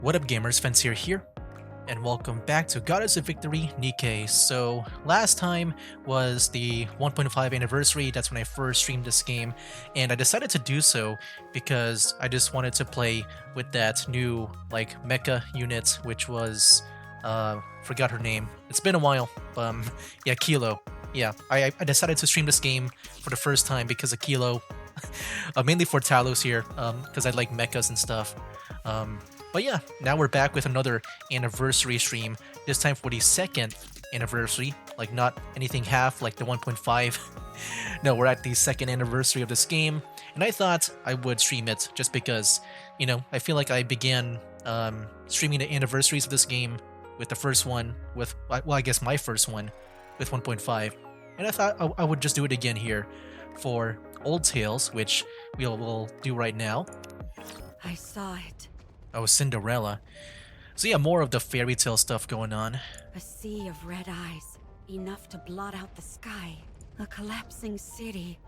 What up gamers, Fancier here, and welcome back to Goddess of Victory NIKKE. So last time was the 1.5 anniversary. That's when I first streamed this game, and I decided to do so because I just wanted to play with that new mecha unit, which was forgot her name. It's been a while. Yeah, Kilo. Yeah, I decided to stream this game for the first time because of Kilo. Mainly for Talos here, because I like mechas and stuff. But yeah, now we're back with another anniversary stream, this time for the second anniversary, like not anything half like the 1.5. No, we're at the second anniversary of this game, and I thought I would stream it just because, you know, I feel like I began streaming the anniversaries of this game with the first one, with, well, I guess my first one, with 1.5, and I thought I would just do it again here for Old Tales, which we'll do right now. I saw it. Oh, Cinderella. So yeah, more of the fairy tale stuff going on. A sea of red eyes, enough to blot out the sky. A collapsing city.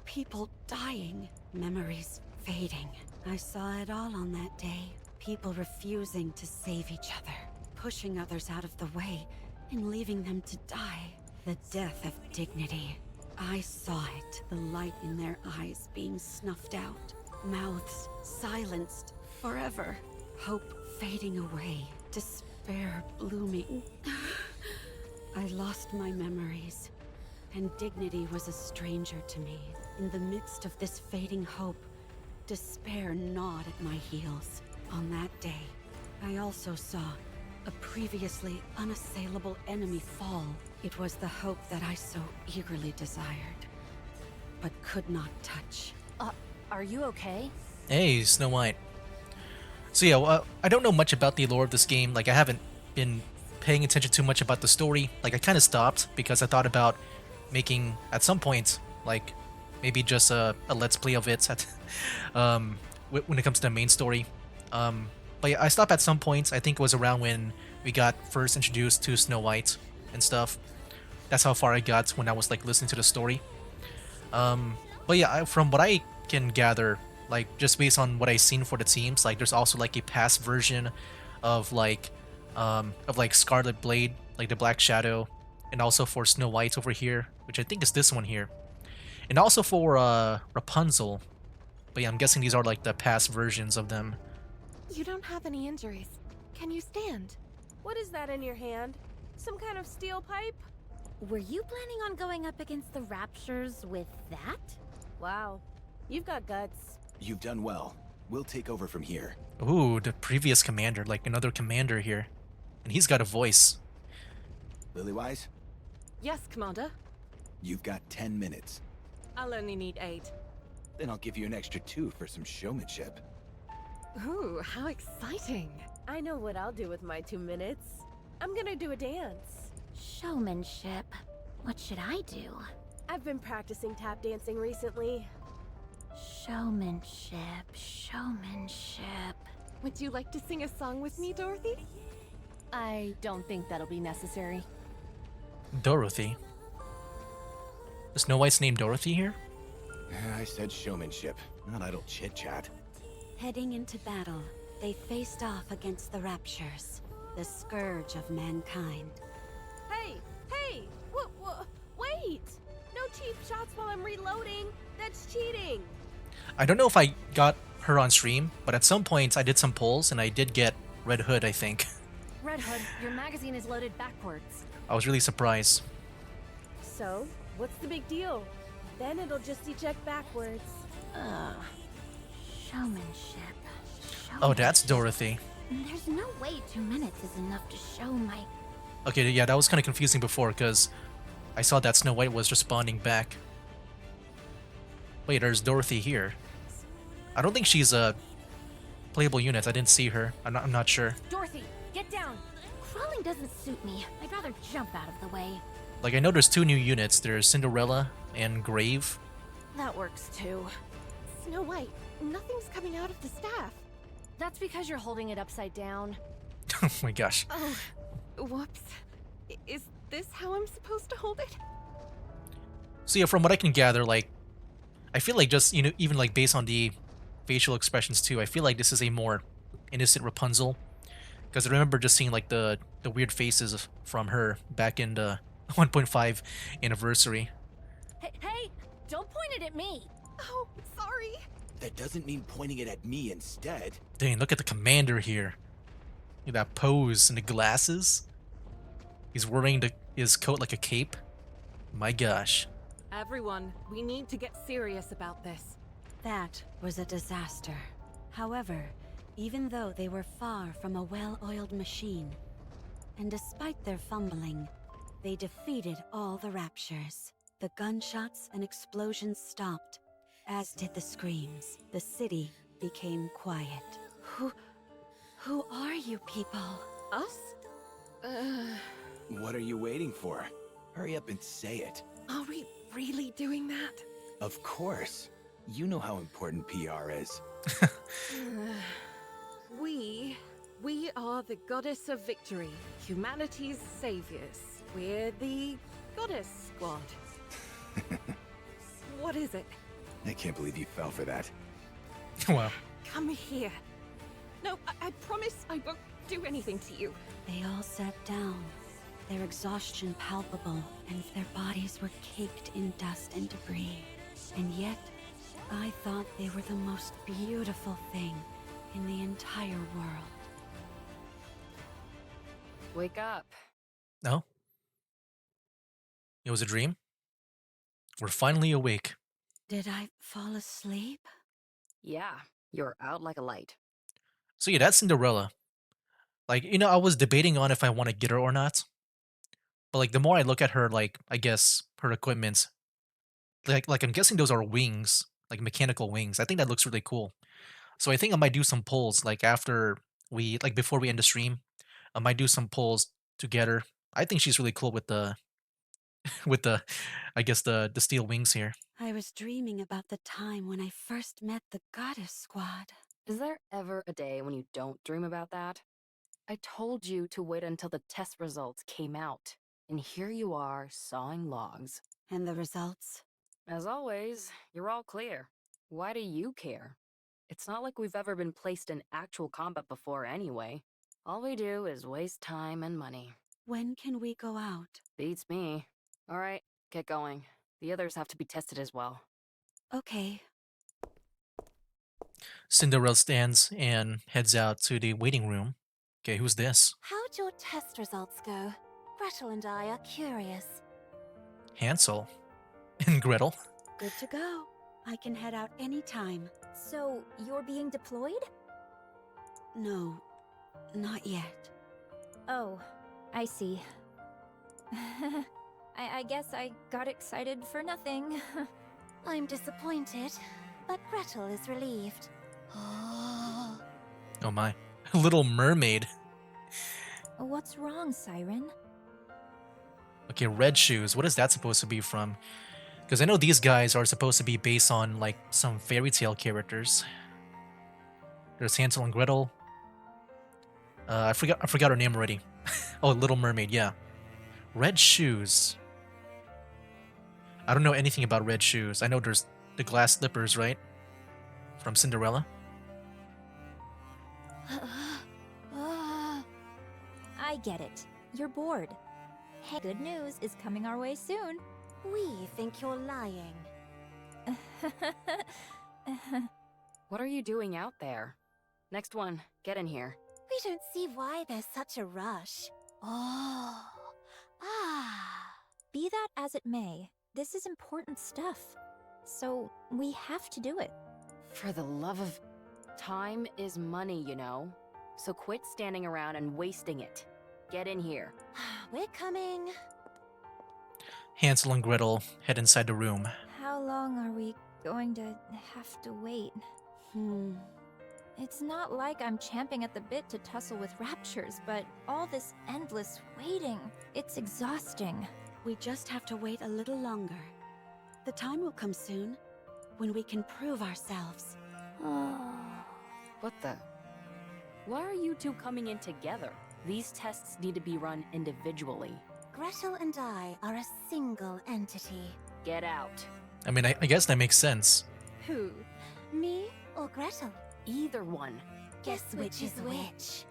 People dying. Memories fading. I saw it all on that day. People refusing to save each other. Pushing others out of the way and leaving them to die. The death of dignity. I saw it. The light in their eyes being snuffed out. Mouths silenced. Forever. Hope fading away. Despair blooming. I lost my memories, and dignity was a stranger to me. In the midst of this fading hope, despair gnawed at my heels. On that day, I also saw a previously unassailable enemy fall. It was the hope that I so eagerly desired, but could not touch. Are you okay? Hey, Snow White. So yeah, well, I don't know much about the lore of this game. Like, I haven't been paying attention too much about the story. Like, I kind of stopped because I thought about making, at some point, like, maybe just a let's play of it at, when it comes to the main story. But yeah, I stopped at some points. I think it was around when we got first introduced to Snow White and stuff. That's how far I got when I was, like, listening to the story. But yeah, from what I can gather, like, just based on what I've seen for the teams, like, there's also, like, a past version of, like, Scarlet Blade, like, the Black Shadow, and also for Snow White over here, which I think is this one here. And also for, Rapunzel. But yeah, I'm guessing these are, like, the past versions of them. You don't have any injuries. Can you stand? What is that in your hand? Some kind of steel pipe? Were you planning on going up against the Raptures with that? Wow, you've got guts. You've done well. We'll take over from here. Ooh, the previous commander, like another commander here. And he's got a voice. Lilywise, Yes, Commander. you've got 10 minutes. I'll only need 8. Then I'll give you an extra 2 for some showmanship. Ooh, how exciting. I know what I'll do with my 2 minutes. I'm gonna do a dance. Showmanship. What should I do? I've been practicing tap dancing recently. Showmanship, showmanship. Would you like to sing a song with me, Dorothy? I don't think that'll be necessary. Dorothy. Is Snow White's name Dorothy here? I said showmanship, not idle chit-chat. Heading into battle, they faced off against the Raptures, the scourge of mankind. Hey, hey, wait! No cheap shots while I'm reloading. That's cheating. I don't know if I got her on stream, but at some point I did some polls and I did get Red Hood, I think. Red Hood, your magazine is loaded backwards. I was really surprised. So, what's the big deal? Then it'll just eject backwards. Showmanship, Oh, that's showmanship. Dorothy. There's no way 2 minutes is enough to show my... Okay, yeah, that was kind of confusing before because I saw that Snow White was responding back. Wait, there's Dorothy here. I don't think she's a playable unit. I didn't see her. I'm not sure. Dorothy, get down! Crawling doesn't suit me. I'd rather jump out of the way. Like, I know there's 2 new units. There's Cinderella and Grave. That works too. Snow White, nothing's coming out of the staff. That's because you're holding it upside down. Oh my gosh. Oh, whoops. Is this how I'm supposed to hold it? So yeah, from what I can gather, like, I feel like just, you know, even like based on the facial expressions too, I feel like this is a more innocent Rapunzel. Because I remember just seeing like the weird faces from her back in the 1.5 anniversary. Hey! Don't point it at me! Oh, sorry. That doesn't mean pointing it at me instead. Dang, look at the commander here. Look at that pose and the glasses. He's wearing his coat like a cape. My gosh. Everyone, we need to get serious about this. That was a disaster. However, even though they were far from a well-oiled machine, and despite their fumbling, they defeated all the Raptures. The gunshots and explosions stopped, as did the screams. The city became quiet. Who are you people? Us? What are you waiting for? Hurry up and say it. Are we really doing that? Of course. You know how important PR is. We are the Goddess of Victory, humanity's saviors. We're the Goddess Squad. What is it? I can't believe you fell for that. Wow. Come here. No, I promise I won't do anything to you. They all sat down, their exhaustion palpable, and their bodies were caked in dust and debris. And yet, I thought they were the most beautiful thing in the entire world. Wake up. No? It was a dream? We're finally awake. Did I fall asleep? Yeah, you're out like a light. So yeah, that's Cinderella. Like, I was debating on if I want to get her or not. But like the more I look at her, like, I guess her equipment, like I'm guessing those are wings, like mechanical wings. I think that looks really cool. So I think I might do some pulls like before we end the stream. I might do some pulls together. I think she's really cool with the with the I guess the steel wings here. I was dreaming about the time when I first met the Goddess Squad. Is there ever a day when you don't dream about that? I told you to wait until the test results came out. And here you are, sawing logs. And the results? As always, you're all clear. Why do you care? It's not like we've ever been placed in actual combat before anyway. All we do is waste time and money. When can we go out? Beats me. All right, get going. The others have to be tested as well. Okay. Cinderella stands and heads out to the waiting room. Okay, who's this? How'd your test results go? Gretel and I are curious. Hansel and Gretel. Good to go. I can head out anytime. So, you're being deployed? No, not yet. Oh, I see. I guess I got excited for nothing. I'm disappointed, but Gretel is relieved. Oh my. Little Mermaid. What's wrong, Siren? Okay, Red Shoes. What is that supposed to be from? Because I know these guys are supposed to be based on like some fairy tale characters. There's Hansel and Gretel. I forgot her name already. Oh, Little Mermaid, yeah. Red Shoes. I don't know anything about Red Shoes. I know there's the glass slippers, right? From Cinderella. I get it. You're bored. Hey, good news is coming our way soon. We think you're lying. What are you doing out there? Next one, get in here. We don't see why there's such a rush. Oh. Be that as it may, this is important stuff. So, we have to do it. For the love of... Time is money, you know? So quit standing around and wasting it. Get in here. We're coming. Hansel and Gretel head inside the room. How long are we going to have to wait? It's not like I'm champing at the bit to tussle with raptures, but all this endless waiting, it's exhausting. We just have to wait a little longer. The time will come soon, when we can prove ourselves. What the... Why are you two coming in together? These tests need to be run individually. Gretel and I are a single entity. Get out. I mean, I guess that makes sense. Who? Me or Gretel? Either one. guess which is which.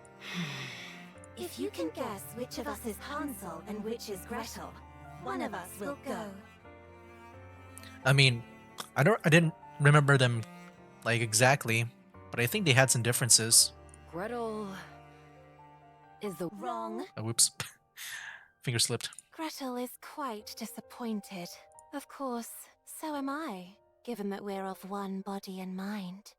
If you can guess which of us is Hansel and which is Gretel, one of us will go. I mean, I didn't remember them like exactly, but I think they had some differences. Gretel is the Wrong. Oh, whoops. Finger slipped. Gretel is quite disappointed. Of course, so am I, given that we're of one body and mind.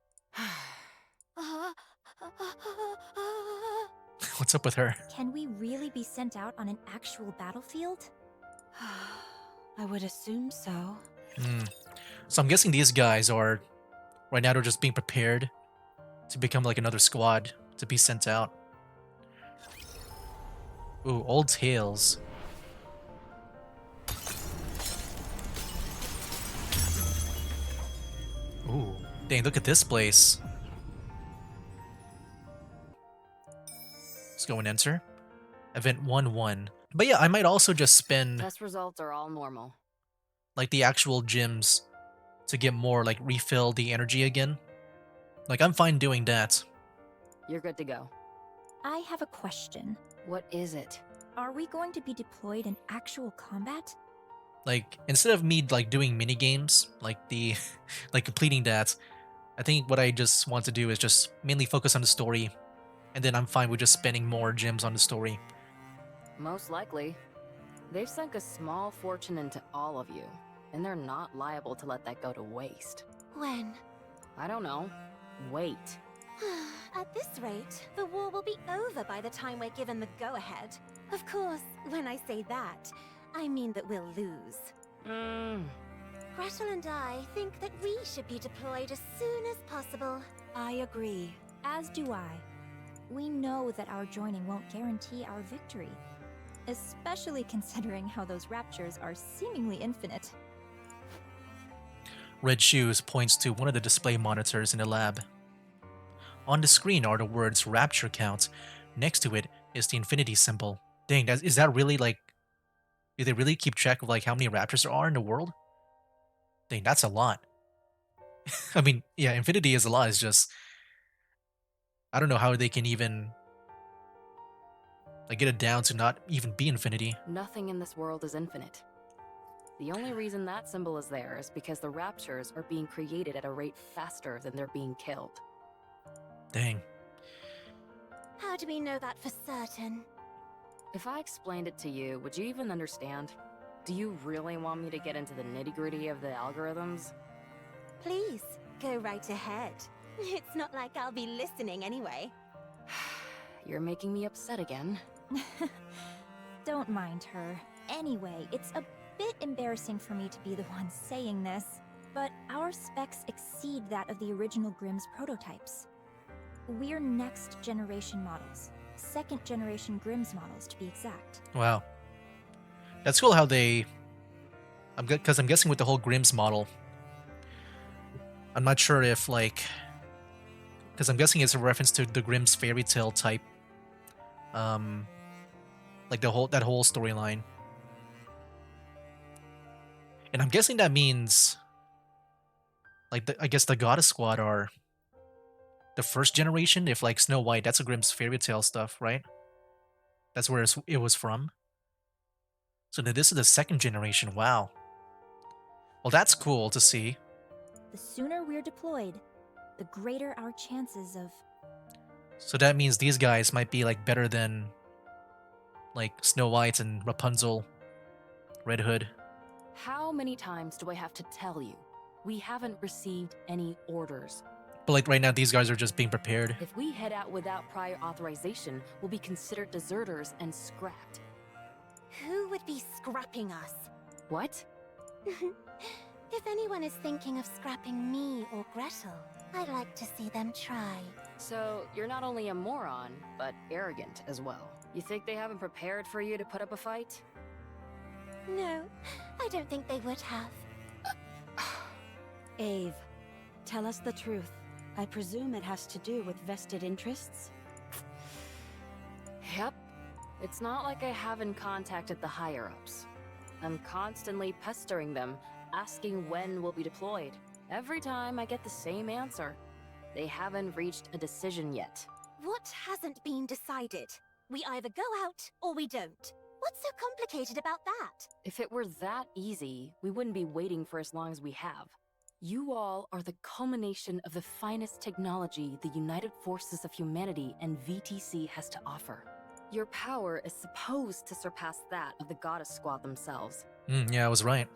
What's up with her? Can we really be sent out on an actual battlefield? I would assume so. Hmm. So I'm guessing these guys are right now they're just being prepared to become like another squad to be sent out. Ooh, old tales. Ooh, dang, look at this place. Let's go and enter. Event 1-1. But yeah, I might also just spend test results are all normal. like the actual gyms to get more, like refill the energy again. Like I'm fine doing that. You're good to go. I have a question. What is it? Are we going to be deployed in actual combat? Like instead of me like doing mini games, like the like completing that, I think what I just want to do is just mainly focus on the story, and then I'm fine with just spending more gems on the story. Most likely. They've sunk a small fortune into all of you, and they're not liable to let that go to waste. When? I don't know. Wait. At this rate, the war will be over by the time we're given the go-ahead. Of course, when I say that, I mean that we'll lose. Gretel and I think that we should be deployed as soon as possible. I agree. As do I. We know that our joining won't guarantee our victory, especially considering how those raptures are seemingly infinite. Red Shoes points to one of the display monitors in the lab. On the screen are the words Rapture Count. Next to it is the infinity symbol. Dang, is that really like... Do they really keep track of like how many raptors there are in the world? Dang, that's a lot. I mean, yeah, infinity is a lot. It's just... I don't know how they can even... like get it down to not even be infinity. Nothing in this world is infinite. The only reason that symbol is there is because the raptures are being created at a rate faster than they're being killed. Dang. How do we know that for certain? If I explained it to you, would you even understand? Do you really want me to get into the nitty-gritty of the algorithms? Please, go right ahead. It's not like I'll be listening anyway. You're making me upset again. Don't mind her. Anyway, it's a bit embarrassing for me to be the one saying this, but our specs exceed that of the original Grimm's prototypes. We're next generation models. Second generation Grimm's models, to be exact. Wow. That's cool how they... Because I'm guessing with the whole Grimm's model, I'm not sure if like... Because I'm guessing it's a reference to the Grimm's fairy tale type. Like that whole storyline. And I'm guessing that means... Like, I guess the Goddess Squad are... the first generation, if like Snow White, that's a Grimm's fairy tale stuff, right? That's where it was from. So then this is the second generation, wow. Well, that's cool to see. The sooner we're deployed, the greater our chances of... So that means these guys might be like better than like Snow White and Rapunzel, Red Hood. How many times do I have to tell you? We haven't received any orders. But like right now, these guys are just being prepared. If we head out without prior authorization, we'll be considered deserters and scrapped. Who would be scrapping us? What? If anyone is thinking of scrapping me or Gretel, I'd like to see them try. So, you're not only a moron, but arrogant as well. You think they haven't prepared for you to put up a fight? No, I don't think they would have. Ave, tell us the truth. I presume it has to do with vested interests? Yep. It's not like I haven't contacted the higher-ups. I'm constantly pestering them, asking when we'll be deployed. Every time I get the same answer. They haven't reached a decision yet. What hasn't been decided? We either go out or we don't. What's so complicated about that? If it were that easy, we wouldn't be waiting for as long as we have. You all are the culmination of the finest technology the United Forces of Humanity and VTC has to offer. Your power is supposed to surpass that of the Goddess Squad themselves. Yeah, I was right.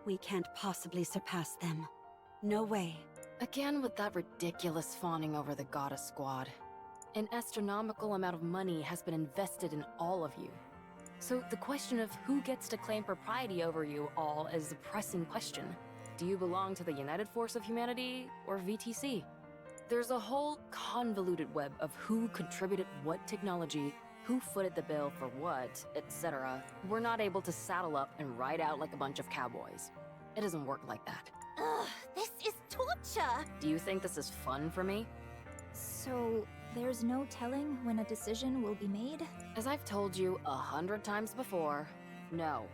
We can't possibly surpass them. No way. Again with that ridiculous fawning over the Goddess Squad. An astronomical amount of money has been invested in all of you. So the question of who gets to claim propriety over you all is a pressing question. Do you belong to the United Force of Humanity or VTC? There's a whole convoluted web of who contributed what technology, who footed the bill for what, etc. We're not able to saddle up and ride out like a bunch of cowboys. It doesn't work like that. Ugh, this is torture! Do you think this is fun for me? So, there's no telling when a decision will be made? As I've told you 100 times before, no.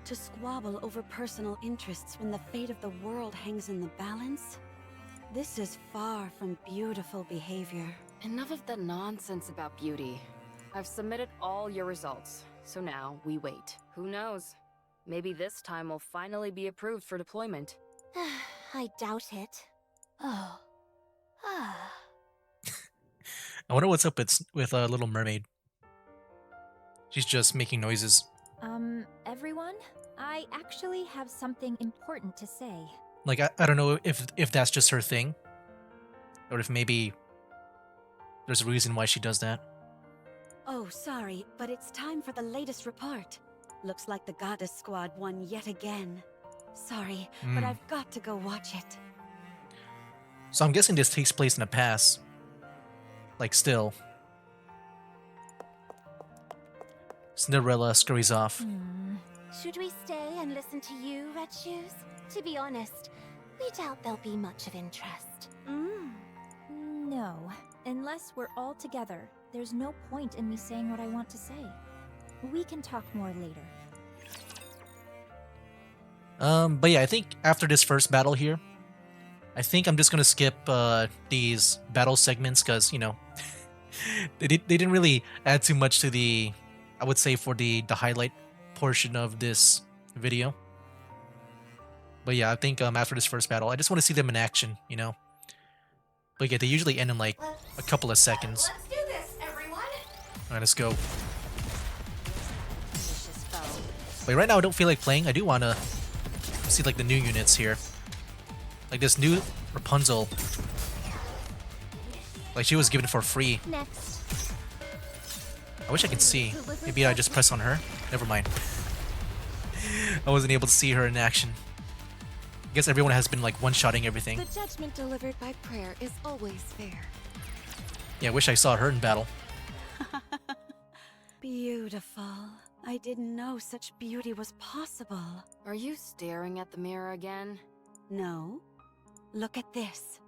To squabble over personal interests when the fate of the world hangs in the balance? This is far from beautiful behavior. Enough of the nonsense about beauty. I've submitted all your results, so now we wait. Who knows? Maybe this time will finally be approved for deployment. I doubt it. Oh. Ah. I wonder what's up with Little Mermaid. She's just making noises. Everyone? I actually have something important to say. Like, I don't know if that's just her thing. Or if maybe there's a reason why she does that. Oh, sorry, but it's time for the latest report. Looks like the Goddess Squad won yet again. Sorry, but I've got to go watch it. So I'm guessing this takes place in the past. Like, still. Cinderella scurries off. Should we stay and listen to you, Red Shoes? To be honest, we doubt there'll be much of interest. No. Unless we're all together, there's no point in me saying what I want to say. We can talk more later. But yeah, I think after this first battle here, I think I'm just gonna skip these battle segments because, you know, they didn't really add too much to the, I would say, for the highlight portion of this video. But yeah, I think after this first battle, I just want to see them in action, you know. But yeah, they usually end in like a couple of seconds. Let's do this, everyone! Alright, let's go. Vicious foe. But right now I don't feel like playing. I do want to see like the new units here. Like this new Rapunzel. Like she was given for free. Next. I wish I could see. Maybe I just press on her. Never mind. I wasn't able to see her in action. I guess everyone has been like one-shotting everything. The judgment delivered by prayer is always fair. Yeah, I wish I saw her in battle. Beautiful. I didn't know such beauty was possible. Are you staring at the mirror again? No. Look at this.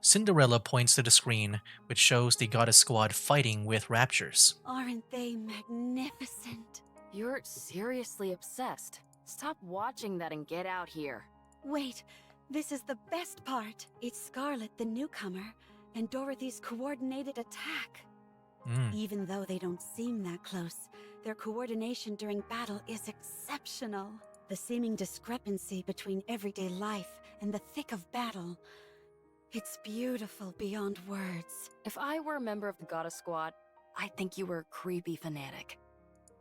Cinderella points to the screen, which shows the Goddess Squad fighting with raptures. Aren't they magnificent? You're seriously obsessed. Stop watching that and get out here. Wait, this is the best part. It's Scarlet, the newcomer, and Dorothy's coordinated attack. Even though they don't seem that close, their coordination during battle is exceptional. The seeming discrepancy between everyday life and the thick of battle. It's beautiful beyond words. If I were a member of the Goddess Squad, I'd think you were a creepy fanatic.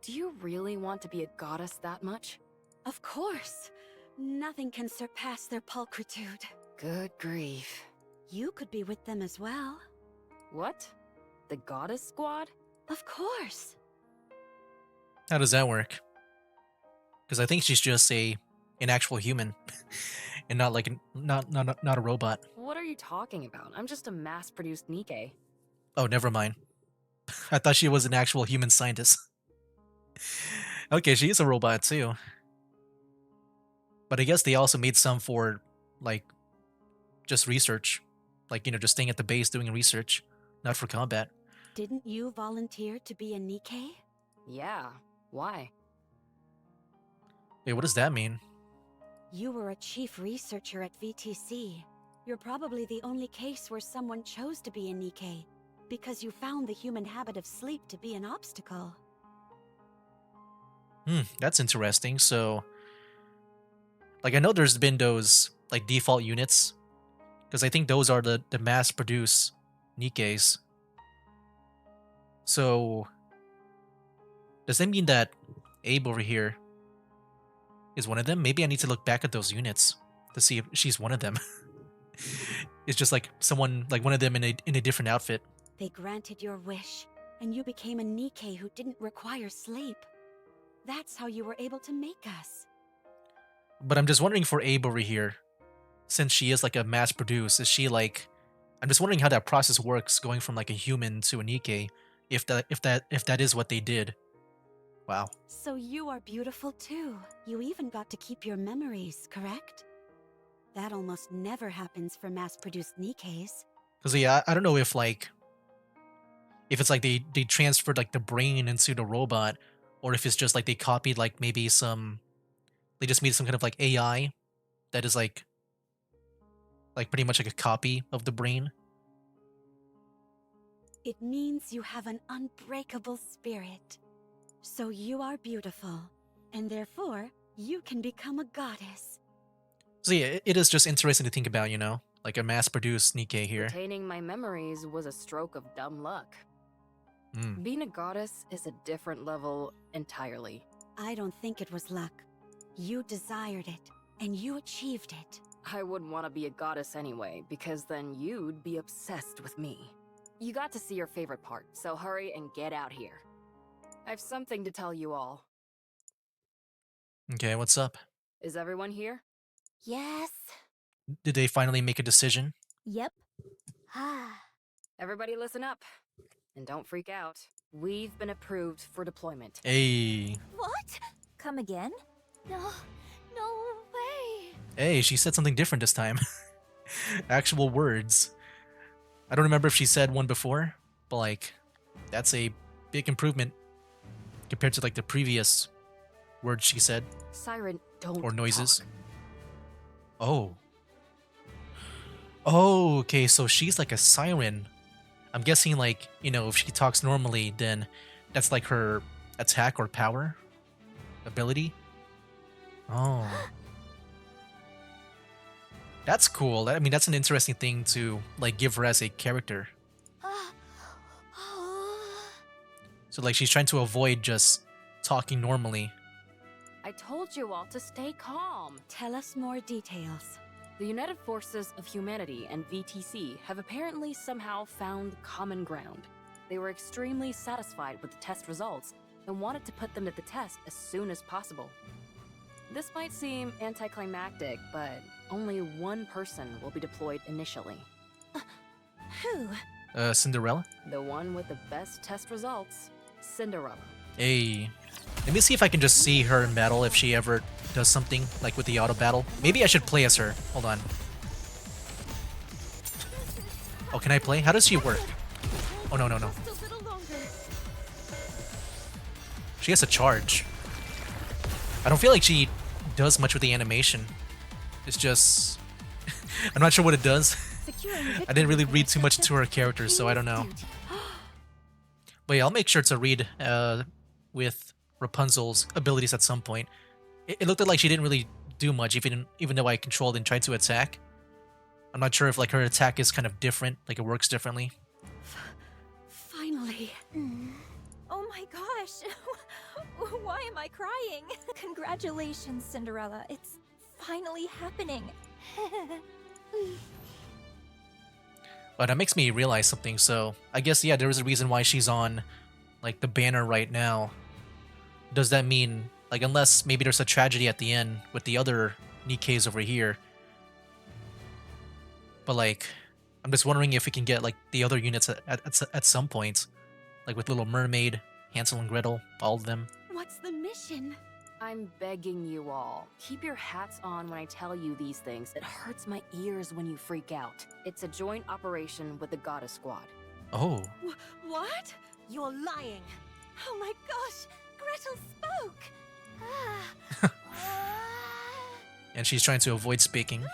Do you really want to be a goddess that much? Of course. Nothing can surpass their pulchritude. Good grief. You could be with them as well. What? The Goddess Squad? Of course. How does that work? Because I think she's just an actual human, and not like not a robot. What are you talking about? I'm just a mass-produced NIKKE. Oh, never mind. I thought she was an actual human scientist. Okay, she is a robot too. But I guess they also made some for, like, just research. Like, you know, just staying at the base doing research, not for combat. Didn't you volunteer to be a NIKKE? Yeah, why? Wait, what does that mean? You were a chief researcher at VTC. You're probably the only case where someone chose to be a NIKKE, because you found the human habit of sleep to be an obstacle. That's interesting. So, like, I know there's been those, like, default units, because I think those are the mass-produced NIKKEs. So, does that mean that Abe over here is one of them? Maybe I need to look back at those units to see if she's one of them. It's just like someone, like one of them in a different outfit. They granted your wish, and you became a NIKKE who didn't require sleep. That's how you were able to make us. But I'm just wondering for Abe over here, since she is like a mass-produced, is she like? I'm just wondering how that process works, going from like a human to a NIKKE, if that is what they did. Wow. So you are beautiful too. You even got to keep your memories, correct? That almost never happens for mass-produced NIKKEs. Because yeah, I don't know if like, if it's like they transferred like the brain into the robot, or if it's just like they copied like maybe some, they just made some kind of like AI that is like pretty much like a copy of the brain. It means you have an unbreakable spirit. So you are beautiful, and therefore, you can become a goddess. So yeah, it is just interesting to think about, you know, like a mass-produced NIKKE here. Retaining my memories was a stroke of dumb luck. Being a goddess is a different level entirely. I don't think it was luck. You desired it, and you achieved it. I wouldn't want to be a goddess anyway, because then you'd be obsessed with me. You got to see your favorite part, so hurry and get out here. I've something to tell you all. Okay, what's up? Is everyone here? Yes. Did they finally make a decision? Yep. Ah. Everybody listen up. And don't freak out. We've been approved for deployment. Hey. What? Come again? No. No way. Hey, she said something different this time. Actual words. I don't remember if she said one before, but like, that's a big improvement compared to like the previous words she said. Siren, don't Or noises. talk. Oh. Oh, okay, so she's like a siren. I'm guessing like, you know, if she talks normally, then that's like her attack or power ability. Oh. That's cool. I mean, that's an interesting thing to like give her as a character. So like she's trying to avoid just talking normally. I told you all to stay calm. Tell us more details. The United Forces of Humanity and VTC have apparently somehow found common ground. They were extremely satisfied with the test results and wanted to put them to the test as soon as possible. This might seem anticlimactic, but only one person will be deployed initially. Who? Cinderella? The one with the best test results, Cinderella. Hey. Let me see if I can just see her in battle if she ever does something like with the auto battle. Maybe I should play as her. Hold on. Oh, can I play? How does she work? Oh, no, no, no. Just a little longer. She has a charge. I don't feel like she does much with the animation. It's just... I'm not sure what it does. I didn't really read too much into her character, so I don't know. But yeah, I'll make sure to read with Rapunzel's abilities at some point. It looked like she didn't really do much, even though I controlled and tried to attack. I'm not sure if like her attack is kind of different, like it works differently. Finally. Oh my gosh. Why am I crying? Congratulations, Cinderella. It's finally happening. But that makes me realize something, so I guess, yeah, there is a reason why she's on, like, the banner right now. Does that mean, like, unless maybe there's a tragedy at the end with the other NIKKEs over here. But, like, I'm just wondering if we can get, like, the other units at some point. Like, with Little Mermaid, Hansel and Gretel, all of them. What's the mission? I'm begging you all, keep your hats on when I tell you these things. It hurts my ears when you freak out. It's a joint operation with the Goddess Squad. Oh. What? You're lying. Oh my gosh! Gretel spoke! And she's trying to avoid speaking.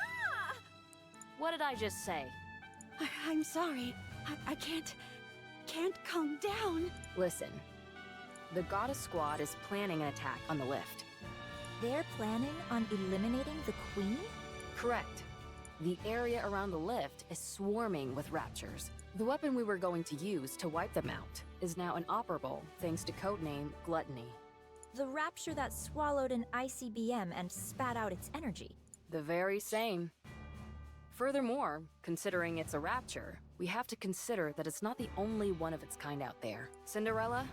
What did I just say? I'm sorry. I can't calm down. Listen, the Goddess Squad is planning an attack on the lift. They're planning on eliminating the Queen? Correct. The area around the lift is swarming with raptures. The weapon we were going to use to wipe them out is now inoperable thanks to codename Gluttony. The rapture that swallowed an ICBM and spat out its energy. The very same. Furthermore, considering it's a rapture, we have to consider that it's not the only one of its kind out there. Cinderella,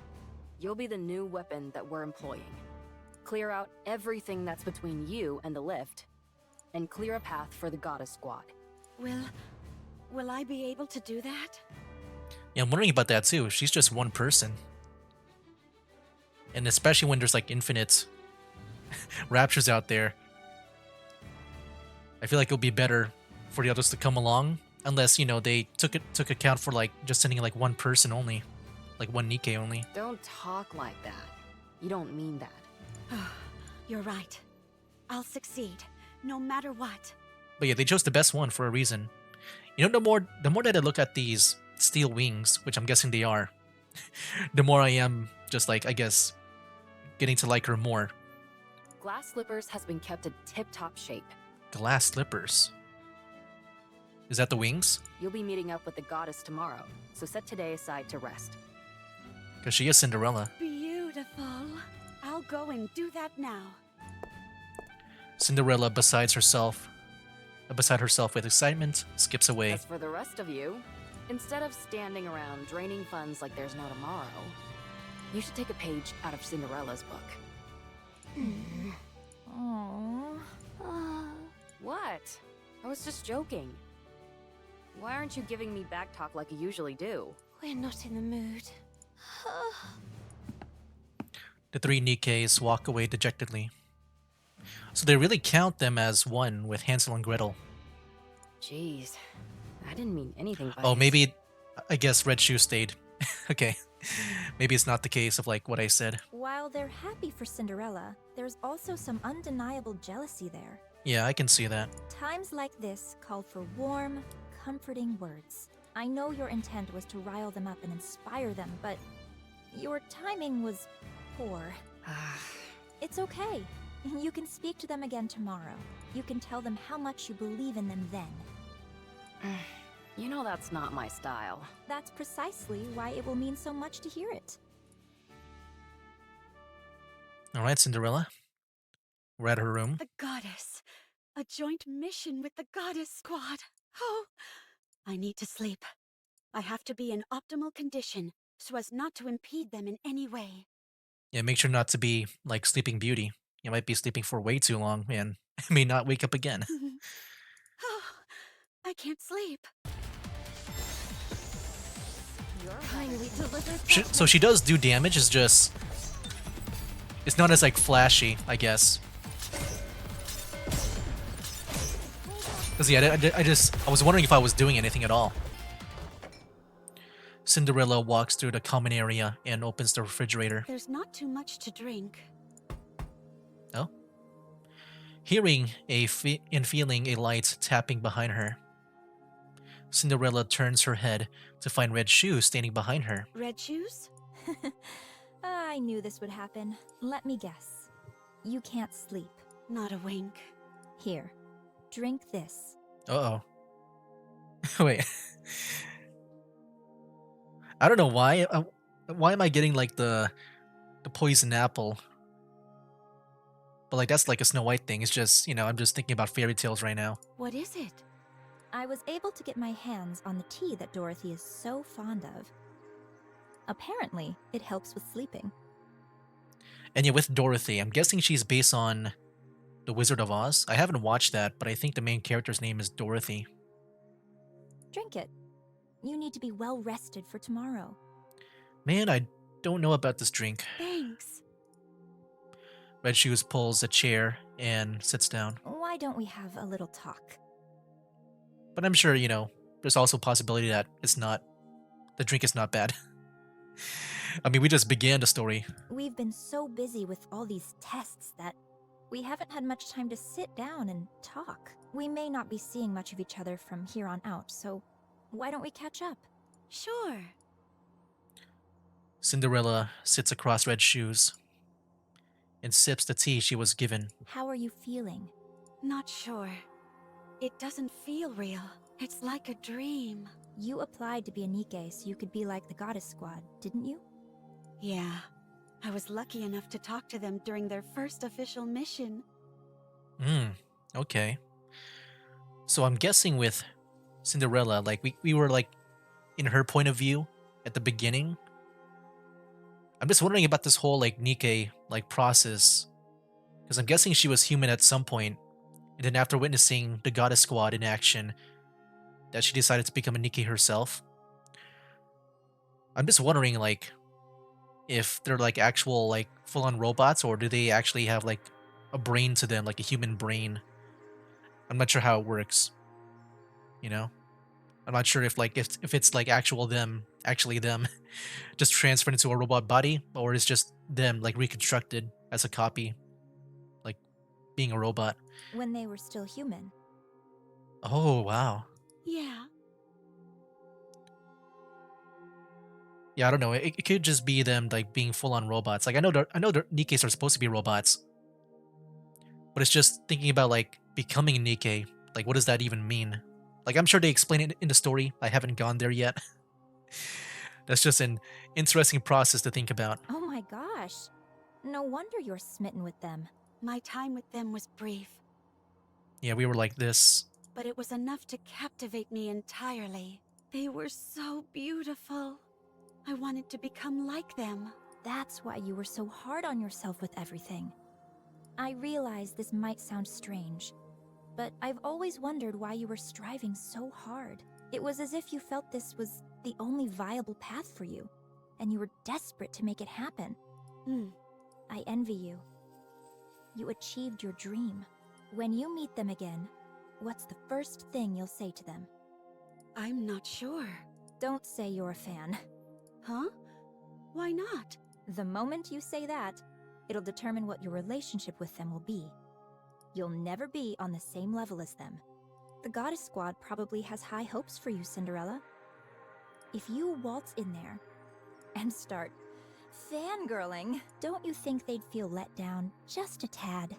you'll be the new weapon that we're employing. Clear out everything that's between you and the lift, and clear a path for the Goddess Squad. Will I be able to do that? Yeah, I'm wondering about that too. She's just one person. And especially when there's like infinite raptures out there. I feel like it'll be better for the others to come along. Unless, you know, they took account for like just sending like one person only. Like one NIKKE only. Don't talk like that. You don't mean that. You're right. I'll succeed, no matter what. But yeah, they chose the best one for a reason. You know, the more that I look at these steel wings, which I'm guessing they are, the more I am just like, I guess, getting to like her more. Glass Slippers has been kept in tip-top shape. Glass slippers. Is that the wings? You'll be meeting up with the goddess tomorrow, so set today aside to rest. Because she is Cinderella. Beautiful. I'll go and do that now. Cinderella, beside herself with excitement, skips away. As for the rest of you, instead of standing around draining funds like there's no tomorrow, you should take a page out of Cinderella's book. Aww. What? I was just joking. Why aren't you giving me back talk like you usually do? We're not in the mood. The three NIKKEs walk away dejectedly. So they really count them as one with Hansel and Gretel. Jeez, I didn't mean anything by Oh, it. maybe, I guess Red Shoe stayed. Okay. Maybe it's not the case of like what I said. While they're happy for Cinderella, there's also some undeniable jealousy there. Yeah, I can see that. Times like this called for warm, comforting words. I know your intent was to rile them up and inspire them, but your timing was poor. It's okay. You can speak to them again tomorrow. You can tell them how much you believe in them then. You know that's not my style. That's precisely why it will mean so much to hear it. Alright, Cinderella. We're at her room. The goddess. A joint mission with the Goddess Squad. Oh, I need to sleep. I have to be in optimal condition so as not to impede them in any way. Yeah, make sure not to be like Sleeping Beauty. You might be sleeping for way too long and may not wake up again. Oh, I can't sleep. Kindly deliver So she does do damage, it's just... It's not as like flashy, I guess. Because yeah, I was wondering if I was doing anything at all. Cinderella walks through the common area and opens the refrigerator. There's not too much to drink. Oh? Hearing and feeling a light tapping behind her, Cinderella turns her head to find Red Shoe standing behind her. Red shoes? I knew this would happen. Let me guess. You can't sleep. Not a wink. Here, drink this. Uh-oh. Wait. I don't know why. Why am I getting like the poison apple? But like that's like a Snow White thing. It's just, you know, I'm just thinking about fairy tales right now. What is it? I was able to get my hands on the tea that Dorothy is so fond of. Apparently, it helps with sleeping. And yeah, with Dorothy, I'm guessing she's based on The Wizard of Oz. I haven't watched that, but I think the main character's name is Dorothy. Drink it. You need to be well rested for tomorrow. Man, I don't know about this drink. Thanks. Red Shoes pulls a chair and sits down. Why don't we have a little talk? But I'm sure, you know, there's also a possibility that the drink is not bad. I mean, we just began the story. We've been so busy with all these tests that we haven't had much time to sit down and talk. We may not be seeing much of each other from here on out, so why don't we catch up? Sure. Cinderella sits across Red's shoes and sips the tea she was given. How are you feeling? Not sure. It doesn't feel real. It's like a dream. You applied to be a NIKKE so you could be like the Goddess Squad, didn't you? Yeah. I was lucky enough to talk to them during their first official mission. Okay. So I'm guessing with Cinderella, like we were like in her point of view at the beginning. I'm just wondering about this whole like NIKKE like process. Because I'm guessing she was human at some point, and then after witnessing the Goddess Squad in action, that she decided to become a NIKKE herself. I'm just wondering like if they're like actual like full-on robots, or do they actually have like a brain to them, like a human brain. I'm not sure how it works, you know? I'm not sure if like if it's like actually them just transferred into a robot body, or it's just them like reconstructed as a copy, like being a robot. When they were still human. Oh, wow. Yeah. Yeah, I don't know. It could just be them like being full-on robots. Like I know the Nikke's are supposed to be robots, but it's just thinking about like becoming a NIKKE. Like, what does that even mean? Like, I'm sure they explain it in the story. I haven't gone there yet. That's just an interesting process to think about. Oh my gosh. No wonder you're smitten with them. My time with them was brief, Yeah, we were like this. but it was enough to captivate me entirely. They were so beautiful. I wanted to become like them. That's why you were so hard on yourself with everything. I realize this might sound strange, but I've always wondered why you were striving so hard. It was as if you felt this was the only viable path for you, and you were desperate to make it happen. I envy you. You achieved your dream. When you meet them again, what's the first thing you'll say to them? I'm not sure. Don't say you're a fan. Huh? Why not? The moment you say that, it'll determine what your relationship with them will be. You'll never be on the same level as them. The Goddess Squad probably has high hopes for you, Cinderella. If you waltz in there and start fangirling, don't you think they'd feel let down just a tad?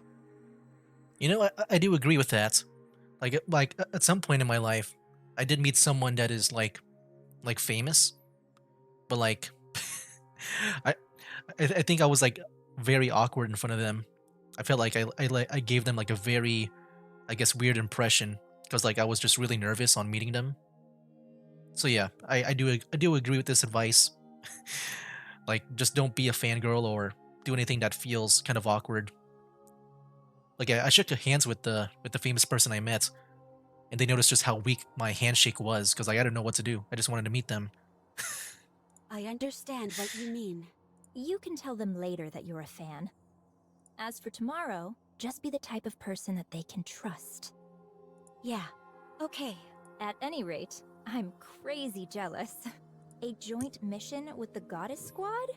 You know, I do agree with that. Like at some point in my life, I did meet someone that is like famous, but like I I think I was like very awkward in front of them. I felt like I gave them like a very, I guess, weird impression because like I was just really nervous on meeting them. So yeah, I do agree with this advice. Like, just don't be a fangirl or do anything that feels kind of awkward. Like I shook hands with the famous person I met, and they noticed just how weak my handshake was because like, I didn't know what to do. I just wanted to meet them. I understand what you mean. You can tell them later that you're a fan. As for tomorrow, just be the type of person that they can trust. Yeah. Okay. At any rate, I'm crazy jealous. A joint mission with the Goddess Squad?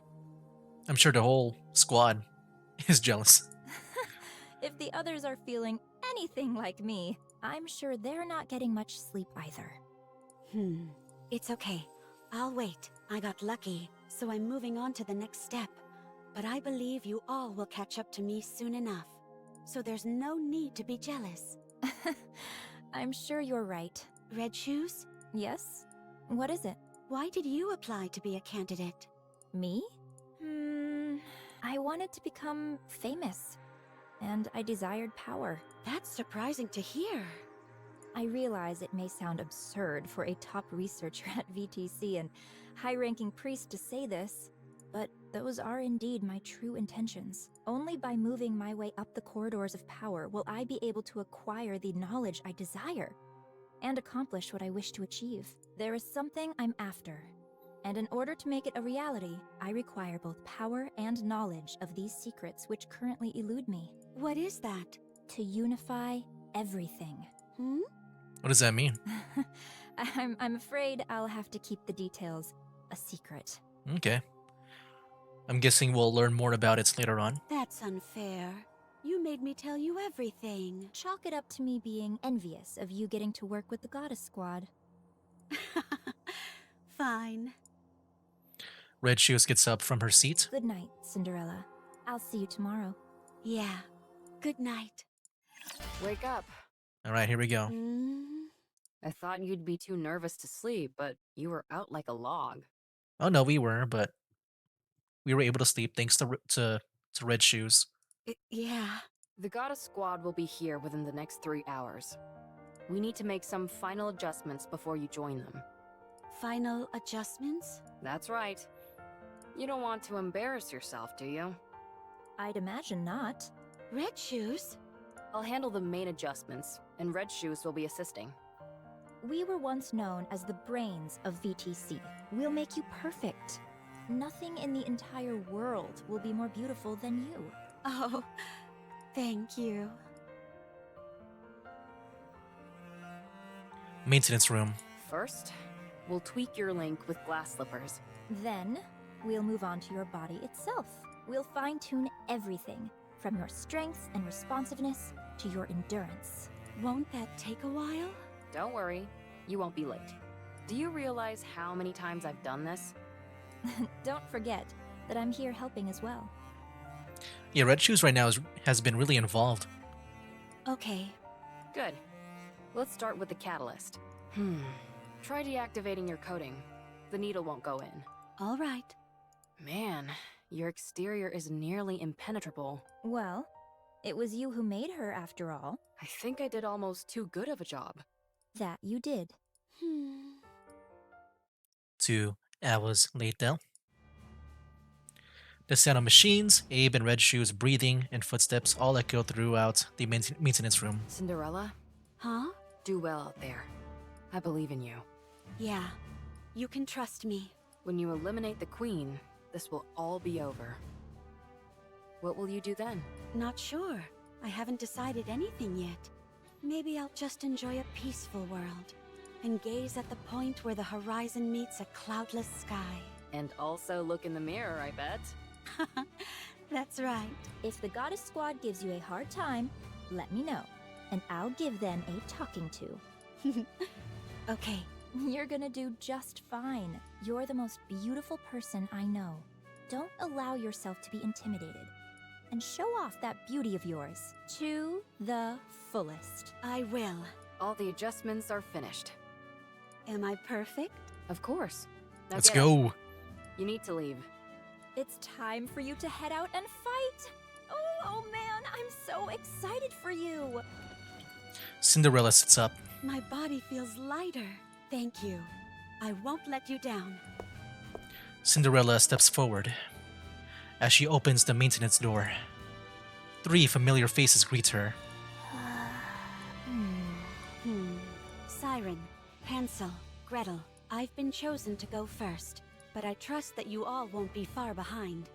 I'm sure the whole squad is jealous. If the others are feeling anything like me, I'm sure they're not getting much sleep either. It's okay. I'll wait. I got lucky, so I'm moving on to the next step. But I believe you all will catch up to me soon enough. So there's no need to be jealous. I'm sure you're right. Red Shoes? Yes? What is it? Why did you apply to be a candidate? Me? I wanted to become famous. And I desired power. That's surprising to hear. I realize it may sound absurd for a top researcher at VTC and high-ranking priest to say this, but those are indeed my true intentions. Only by moving my way up the corridors of power will I be able to acquire the knowledge I desire and accomplish what I wish to achieve. There is something I'm after, and in order to make it a reality, I require both power and knowledge of these secrets which currently elude me. What is that? To unify everything. What does that mean? I'm afraid I'll have to keep the details a secret. Okay. I'm guessing we'll learn more about it later on. That's unfair. You made me tell you everything. Chalk it up to me being envious of you getting to work with the Goddess Squad. Fine. Red Shoes gets up from her seat. Good night, Cinderella. I'll see you tomorrow. Yeah. Good night. Wake up. All right, here we go. I thought you'd be too nervous to sleep, but you were out like a log. Oh no, we were, but we were able to sleep thanks to Red Shoes. Yeah. The Goddess Squad will be here within the next 3 hours. We need to make some final adjustments before you join them. Final adjustments? That's right. You don't want to embarrass yourself, do you? I'd imagine not. Red Shoes? I'll handle the main adjustments, and Red Shoes will be assisting. We were once known as the brains of VTC. We'll make you perfect. Nothing in the entire world will be more beautiful than you. Oh, thank you. Maintenance room. First, we'll tweak your link with glass slippers. Then, we'll move on to your body itself. We'll fine-tune everything, from your strength and responsiveness to your endurance. Won't that take a while? Don't worry, you won't be late. Do you realize how many times I've done this? Don't forget that I'm here helping as well. Yeah, Red Shoes right now has been really involved. Okay. Good. Let's start with the catalyst. Try deactivating your coating. The needle won't go in. All right. Man, your exterior is nearly impenetrable. Well, it was you who made her after all. I think I did almost too good of a job. That you did. 2 hours later. The sound of machines, Abe and Red Shoes breathing, and footsteps all echo throughout the maintenance room. Cinderella, Huh? do well out there. I believe in you. Yeah. You can trust me. When you eliminate the queen, this will all be over. What will you do then? Not sure. I haven't decided anything yet. Maybe I'll just enjoy a peaceful world and gaze at the point where the horizon meets a cloudless sky. And also look in the mirror, I bet. That's right. If the Goddess Squad gives you a hard time, let me know, and I'll give them a talking to. Okay. You're gonna do just fine. You're the most beautiful person I know. Don't allow yourself to be intimidated. And show off that beauty of yours to the fullest. I will. All the adjustments are finished. Am I perfect? Of course. Now Let's get up. go. You need to leave. It's time for you to head out and fight. Oh man, I'm so excited for you. Cinderella sits up. My body feels lighter. Thank you. I won't let you down. Cinderella steps forward. As she opens the maintenance door, 3 familiar faces greet her. Siren, Hansel, Gretel, I've been chosen to go first, but I trust that you all won't be far behind.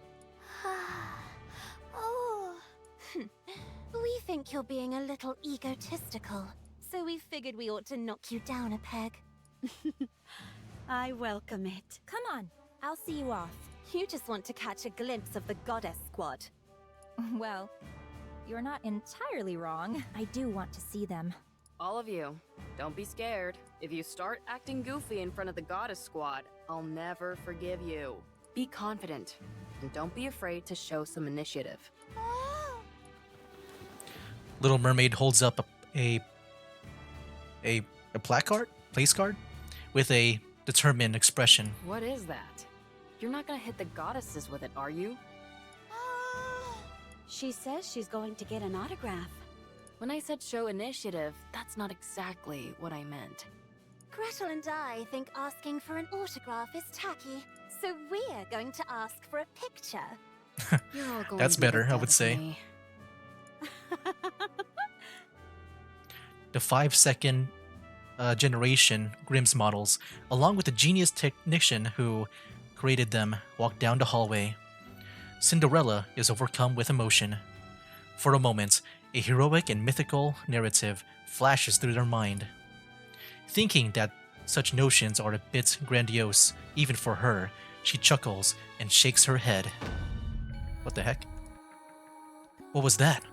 Oh. We think you're being a little egotistical, so we figured we ought to knock you down a peg. I welcome it. Come on, I'll see you off. You just want to catch a glimpse of the Goddess Squad. Well, you're not entirely wrong. I do want to see them. All of you, don't be scared. If you start acting goofy in front of the Goddess Squad, I'll never forgive you. Be confident, and don't be afraid to show some initiative. Little Mermaid holds up a place card, with a determined expression. What is that? You're not gonna hit the goddesses with it, are you? She says she's going to get an autograph. When I said show initiative, that's not exactly what I meant. Gretel and I think asking for an autograph is tacky, so we're going to ask for a picture. You're all going That's to be better, looked I at would as say. me. The 5-second generation Grimm's models, along with the genius technician who created them, walk down the hallway. Cinderella is overcome with emotion. For a moment, a heroic and mythical narrative flashes through their mind. Thinking that such notions are a bit grandiose, even for her, she chuckles and shakes her head. What the heck? What was that?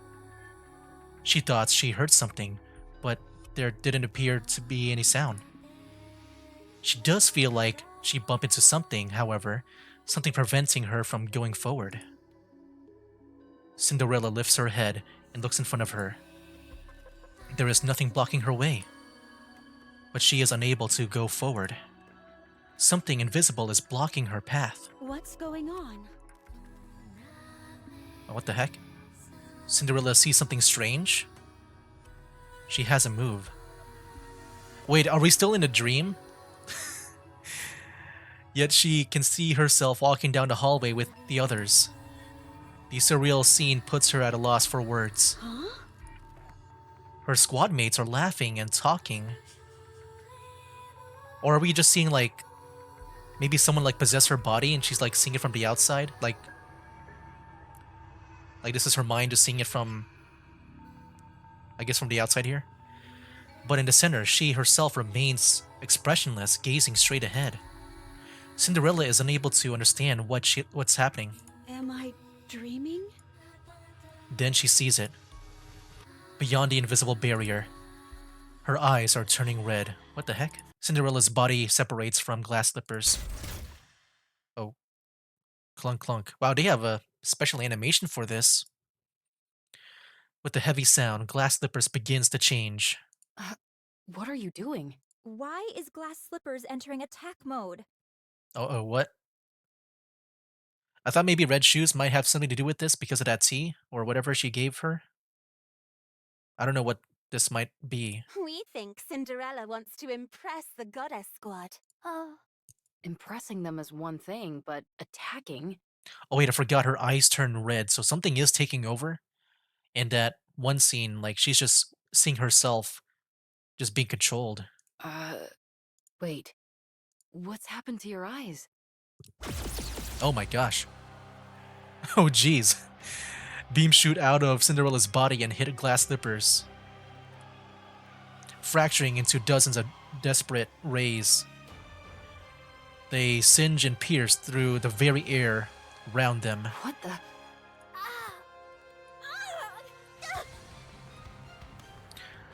She thought she heard something, but there didn't appear to be any sound. She does feel like she bumped into something, however, something preventing her from going forward. Cinderella lifts her head and looks in front of her. There is nothing blocking her way, but she is unable to go forward. Something invisible is blocking her path. What's going on? Oh, what the heck? Cinderella sees something strange. She hasn't moved. Wait, are we still in a dream? Yet she can see herself walking down the hallway with the others. The surreal scene puts her at a loss for words. Huh? Her squad mates are laughing and talking. Or are we just seeing like maybe someone like possess her body and she's like seeing it from the outside? Like this is her mind just seeing it from, I guess, from the outside here? But in the center, she herself remains expressionless, gazing straight ahead. Cinderella is unable to understand what's happening. Am I dreaming? Then she sees it. Beyond the invisible barrier, her eyes are turning red. What the heck? Cinderella's body separates from glass slippers. Oh. Clunk clunk. Wow, they have a special animation for this. With the heavy sound, glass slippers begins to change. What are you doing? Why is Glass Slippers entering attack mode? Oh, what? I thought maybe red shoes might have something to do with this because of that tea or whatever she gave her. I don't know what this might be. We think Cinderella wants to impress the Goddess Squad. Oh. Impressing them is one thing, but attacking? Oh wait, I forgot her eyes turn red, so something is taking over. And that one scene, like she's just seeing herself just being controlled. Wait. What's happened to your eyes? Oh my gosh. Oh jeez. Beams shoot out of Cinderella's body and hit glass slippers, fracturing into dozens of desperate rays. They singe and pierce through the very air around them. What the?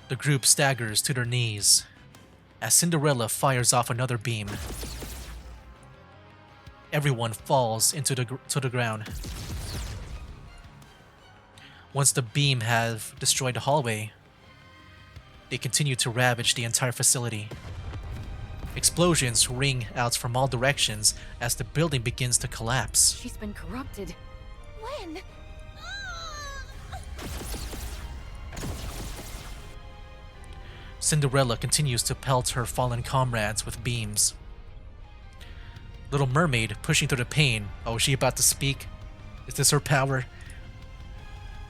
The group staggers to their knees as Cinderella fires off another beam. Everyone falls to the ground. Once the beam have destroyed the hallway, they continue to ravage the entire facility. Explosions ring out from all directions as the building begins to collapse. She's been corrupted. When? Cinderella continues to pelt her fallen comrades with beams. Little Mermaid, pushing through the pain. Oh, is she about to speak? Is this her power?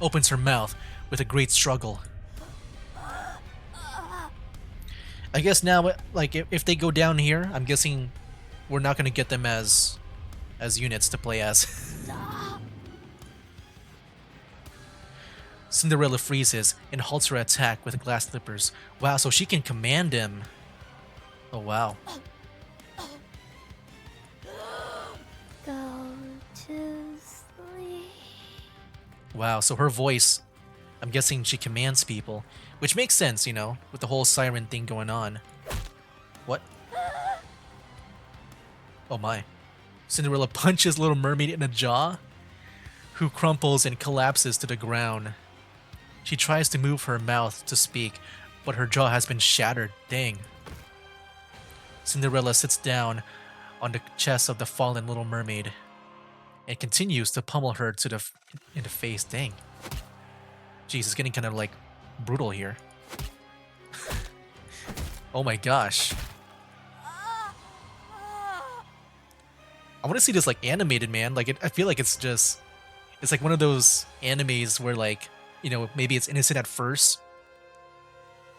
Opens her mouth with a great struggle. I guess now, like, if they go down here, I'm guessing we're not going to get them as units to play as. Cinderella freezes and halts her attack with glass slippers. Wow, so she can command him. Oh, wow. Go to sleep. Wow, so her voice, I'm guessing she commands people. Which makes sense, you know, with the whole siren thing going on. What? Oh my. Cinderella punches Little Mermaid in the jaw, who crumples and collapses to the ground. She tries to move her mouth to speak, but her jaw has been shattered. Dang. Cinderella sits down on the chest of the fallen Little Mermaid and continues to pummel her in the face. Dang. Jeez, it's getting kind of like brutal here. Oh my gosh. I want to see this like animated, man. Like I feel like it's like one of those animes where like, you know, maybe it's innocent at first.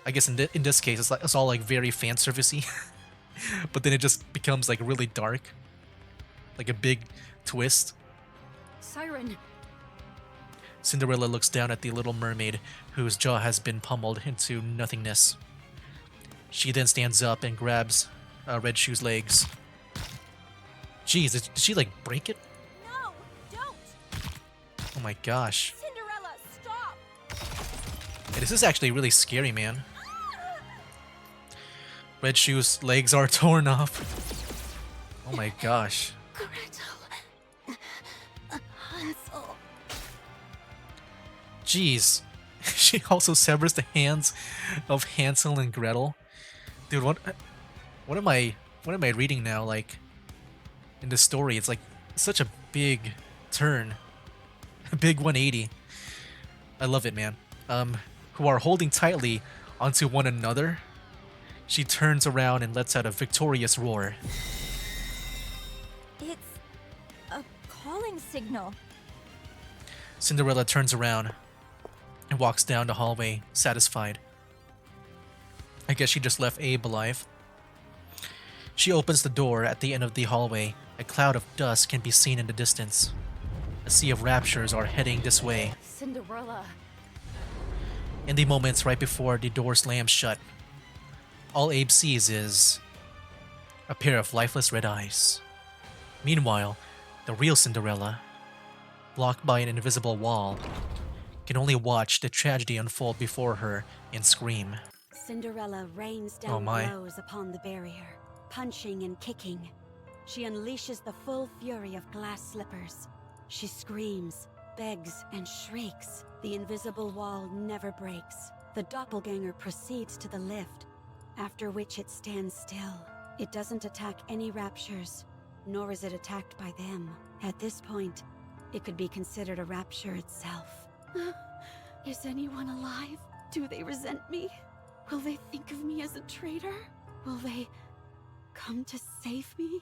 I guess in this case, it's all like very fan servicey, but then it just becomes like really dark, like a big twist. Siren. Cinderella looks down at the Little Mermaid, whose jaw has been pummeled into nothingness. She then stands up and grabs Red Shoe's legs. Jeez, did she like break it? No, don't! Oh my gosh. Cinderella, stop! Hey, this is actually really scary, man. Red Shoe's legs are torn off. Oh my gosh. Gretel. Hansel. Jeez. She also severs the hands of Hansel and Gretel. Dude, what am I reading now? Like in the story, it's like such a big turn. A big 180. I love it, man. Who are holding tightly onto one another. She turns around and lets out a victorious roar. It's a calling signal. Cinderella turns around and walks down the hallway, satisfied. I guess she just left Abe alive. She opens the door at the end of the hallway. A cloud of dust can be seen in the distance. A sea of raptures are heading this way. Cinderella. In the moments right before the door slams shut, all Abe sees is a pair of lifeless red eyes. Meanwhile, the real Cinderella, blocked by an invisible wall, can only watch the tragedy unfold before her and scream. Cinderella rains Oh down my. blows upon the barrier, punching and kicking. She unleashes the full fury of glass slippers. She screams, begs, and shrieks. The invisible wall never breaks. The doppelganger proceeds to the lift, after which it stands still. It doesn't attack any raptures, nor is it attacked by them. At this point, it could be considered a rapture itself. Is anyone alive? Do they resent me? Will they think of me as a traitor? Will they come to save me?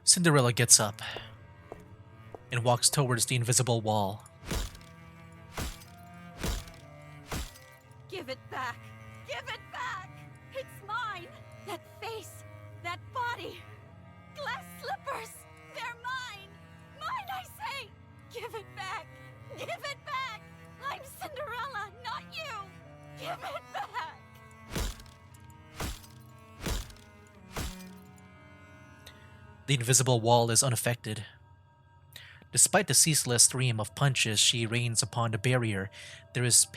Cinderella gets up and walks towards the invisible wall. Give it back! Give it back! It's mine! That face! That body! Glass slippers! They're mine! Mine, I say! Give it back! Give it back! I'm Cinderella, not you! Give it back! The invisible wall is unaffected. Despite the ceaseless stream of punches she rains upon the barrier, there's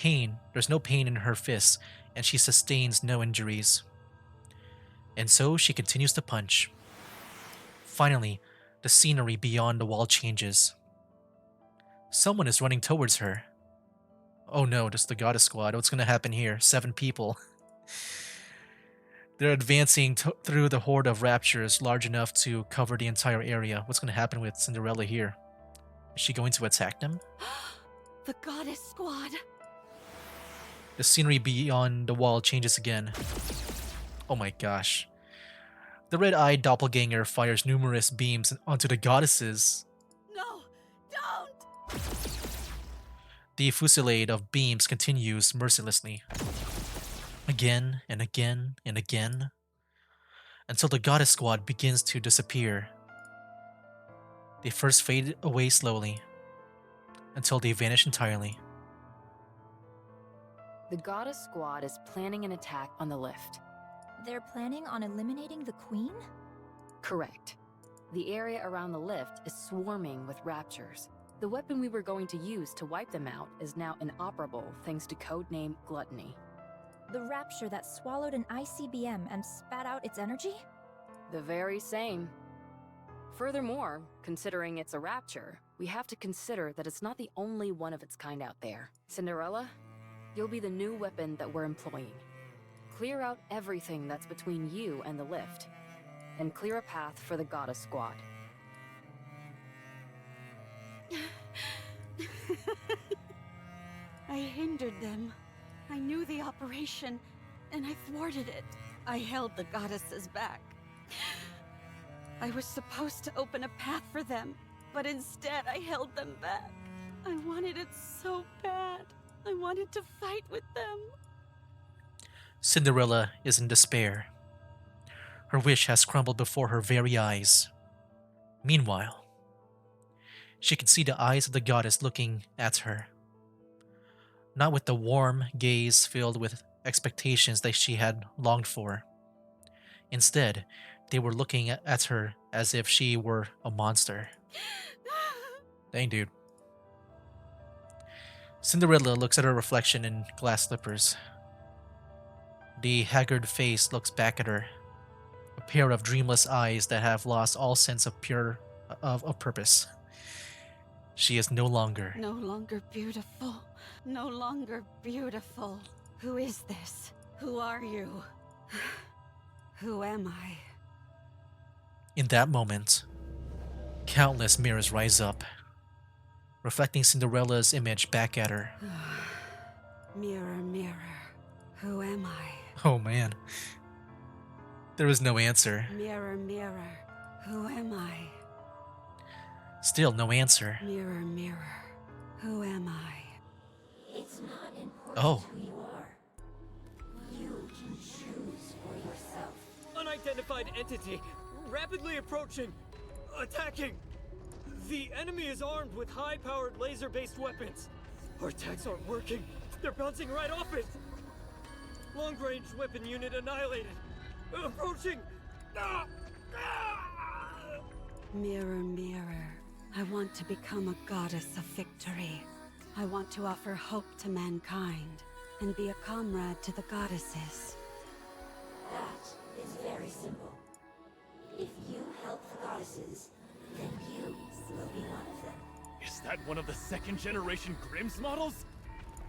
no pain in her fists, and she sustains no injuries. And so she continues to punch. Finally, the scenery beyond the wall changes. Someone is running towards her. Oh no, just the Goddess Squad. What's gonna happen here? 7 people. They're advancing through the horde of raptures large enough to cover the entire area. What's gonna happen with Cinderella here? Is she going to attack them? The Goddess Squad! The scenery beyond the wall changes again. Oh my gosh. The red-eyed doppelganger fires numerous beams onto the goddesses. No! Don't! The fusillade of beams continues mercilessly. Again and again and again. Until the Goddess Squad begins to disappear. They first fade away slowly, until they vanish entirely. The Goddess Squad is planning an attack on the lift. They're planning on eliminating the queen? Correct. The area around the lift is swarming with raptures. The weapon we were going to use to wipe them out is now inoperable thanks to codename Gluttony. The rapture that swallowed an ICBM and spat out its energy? The very same. Furthermore, considering it's a rapture, we have to consider that it's not the only one of its kind out there. Cinderella, you'll be the new weapon that we're employing. Clear out everything that's between you and the lift, and clear a path for the Goddess Squad. I hindered them. I knew the operation, and I thwarted it. I held the goddesses back. I was supposed to open a path for them, but instead I held them back. I wanted it so bad. I wanted to fight with them. Cinderella is in despair. Her wish has crumbled before her very eyes. Meanwhile, she can see the eyes of the goddess looking at her. Not with the warm gaze filled with expectations that she had longed for. Instead, they were looking at her as if she were a monster. Dang, dude. Cinderella looks at her reflection in glass slippers. The haggard face looks back at her, a pair of dreamless eyes that have lost all sense of of purpose. She is no longer. No longer beautiful. No longer beautiful. Who is this? Who are you? Who am I? In that moment, countless mirrors rise up, reflecting Cinderella's image back at her. Mirror, mirror, who am I? Oh man. There is no answer. Mirror, mirror, who am I? Still no answer. Mirror, mirror, who am I? It's not important Oh. who you are. You can choose for yourself. Unidentified entity, rapidly approaching, attacking. The enemy is armed with high-powered laser-based weapons. Our attacks aren't working. They're bouncing right off it. Long-range weapon unit annihilated. Approaching. Ah! Ah! Mirror, mirror, I want to become a goddess of victory. I want to offer hope to mankind and be a comrade to the goddesses. That is very simple. If you help the goddesses, then you will be one of them. Is that one of the second-generation Grimm's models?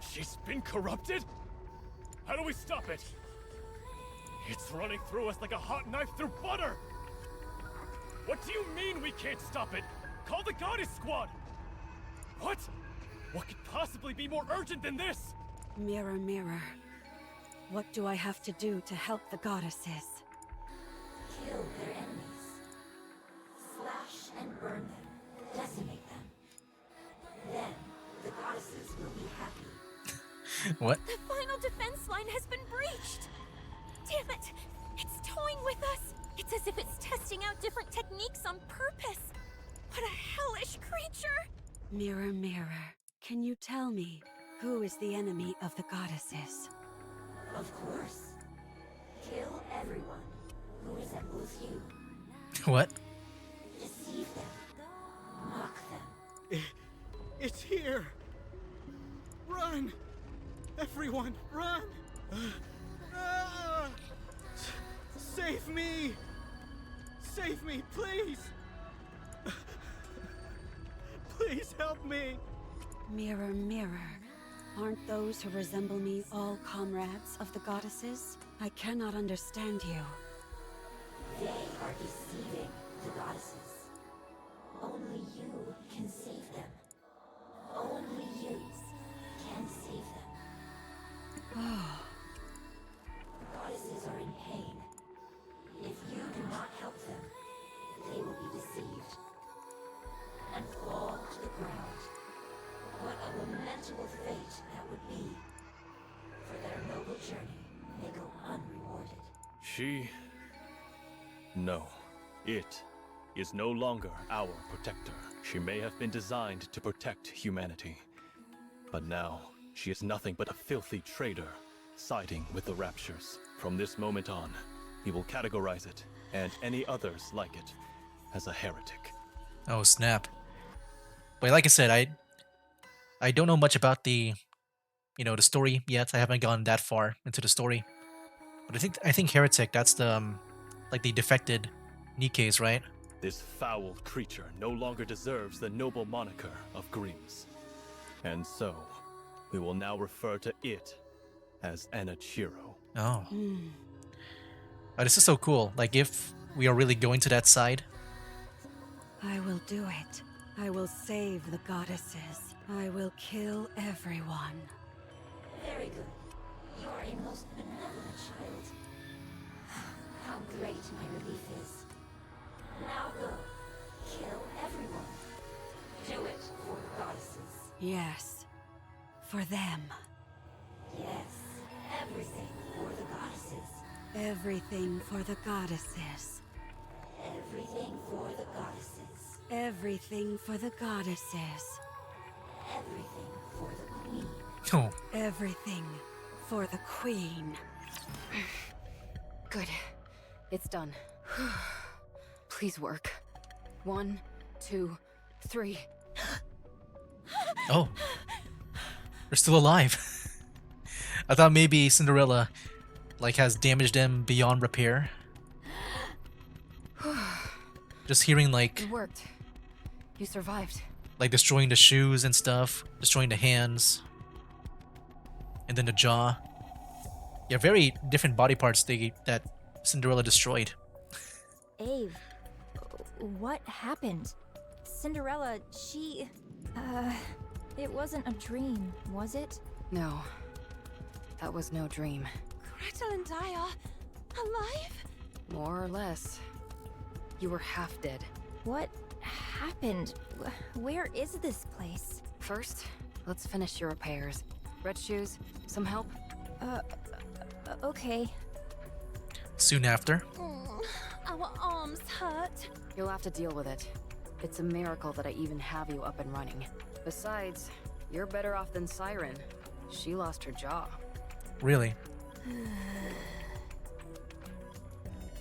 She's been corrupted? How do we stop it? It's running through us like a hot knife through butter! What do you mean we can't stop it? Call the Goddess Squad! What? What could possibly be more urgent than this? Mirror, mirror, what do I have to do to help the goddesses? Kill their enemies. Slash and burn them. Decimate them. Then, the goddesses will be happy. What? The final defense line has been breached! Damn it! It's toying with us! It's as if it's testing out different techniques on purpose! What a hellish creature! Mirror, mirror, can you tell me who is the enemy of the goddesses? Of course. Kill everyone who resembles you. What? Deceive them. Mock them. It's here! Run! Everyone, run! Save me! Save me, please! Please help me! Mirror, mirror, aren't those who resemble me all comrades of the goddesses? I cannot understand you. They are deceiving the goddesses. Only you can save them. Only you can save them. Oh, Goddesses are in pain. If you do not help them, they will be deceived and fall to the ground. What a lamentable fate that would be. For their noble journey, they go unrewarded. She... No. It is no longer our protector. She may have been designed to protect humanity. But now, she is nothing but a filthy traitor, siding with the Raptures. From this moment on, we will categorize it, and any others like it, as a heretic. Oh snap. But like I said, I don't know much about the the story yet. I haven't gone that far into the story. But I think heretic, that's the like the defected Nikkes, right? This foul creature no longer deserves the noble moniker of Grimm's. And so, we will now refer to it as Anachiro. Oh. Oh, this is so cool. Like, if we are really going to that side. I will do it. I will save the goddesses. I will kill everyone. Very good. You are a most benevolent child. How great my relief is. Now go. Kill everyone. Do it for the goddesses. Yes, for them. Yes, everything for the goddesses. Everything for the goddesses. Everything for the goddesses. Everything for the goddesses. Everything for the queen. Oh. Everything for the queen. Good. It's done. Please work. 1, 2, 3. Oh. They're still alive. I thought maybe Cinderella like has damaged them beyond repair. Just hearing like It worked. You survived. destroying the shoes and stuff, destroying the hands, and then the jaw. Yeah, very different body parts that Cinderella destroyed. Ave, what happened? Cinderella, she... it wasn't a dream, was it? No. That was no dream. Gretel and I are alive? More or less. You were half dead. What happened? Where is this place? First, let's finish your repairs. Red shoes, some help? Okay. Soon after, Our arms hurt. You'll have to deal with it. It's a miracle that I even have you up and running. Besides, you're better off than Siren. She lost her jaw. really.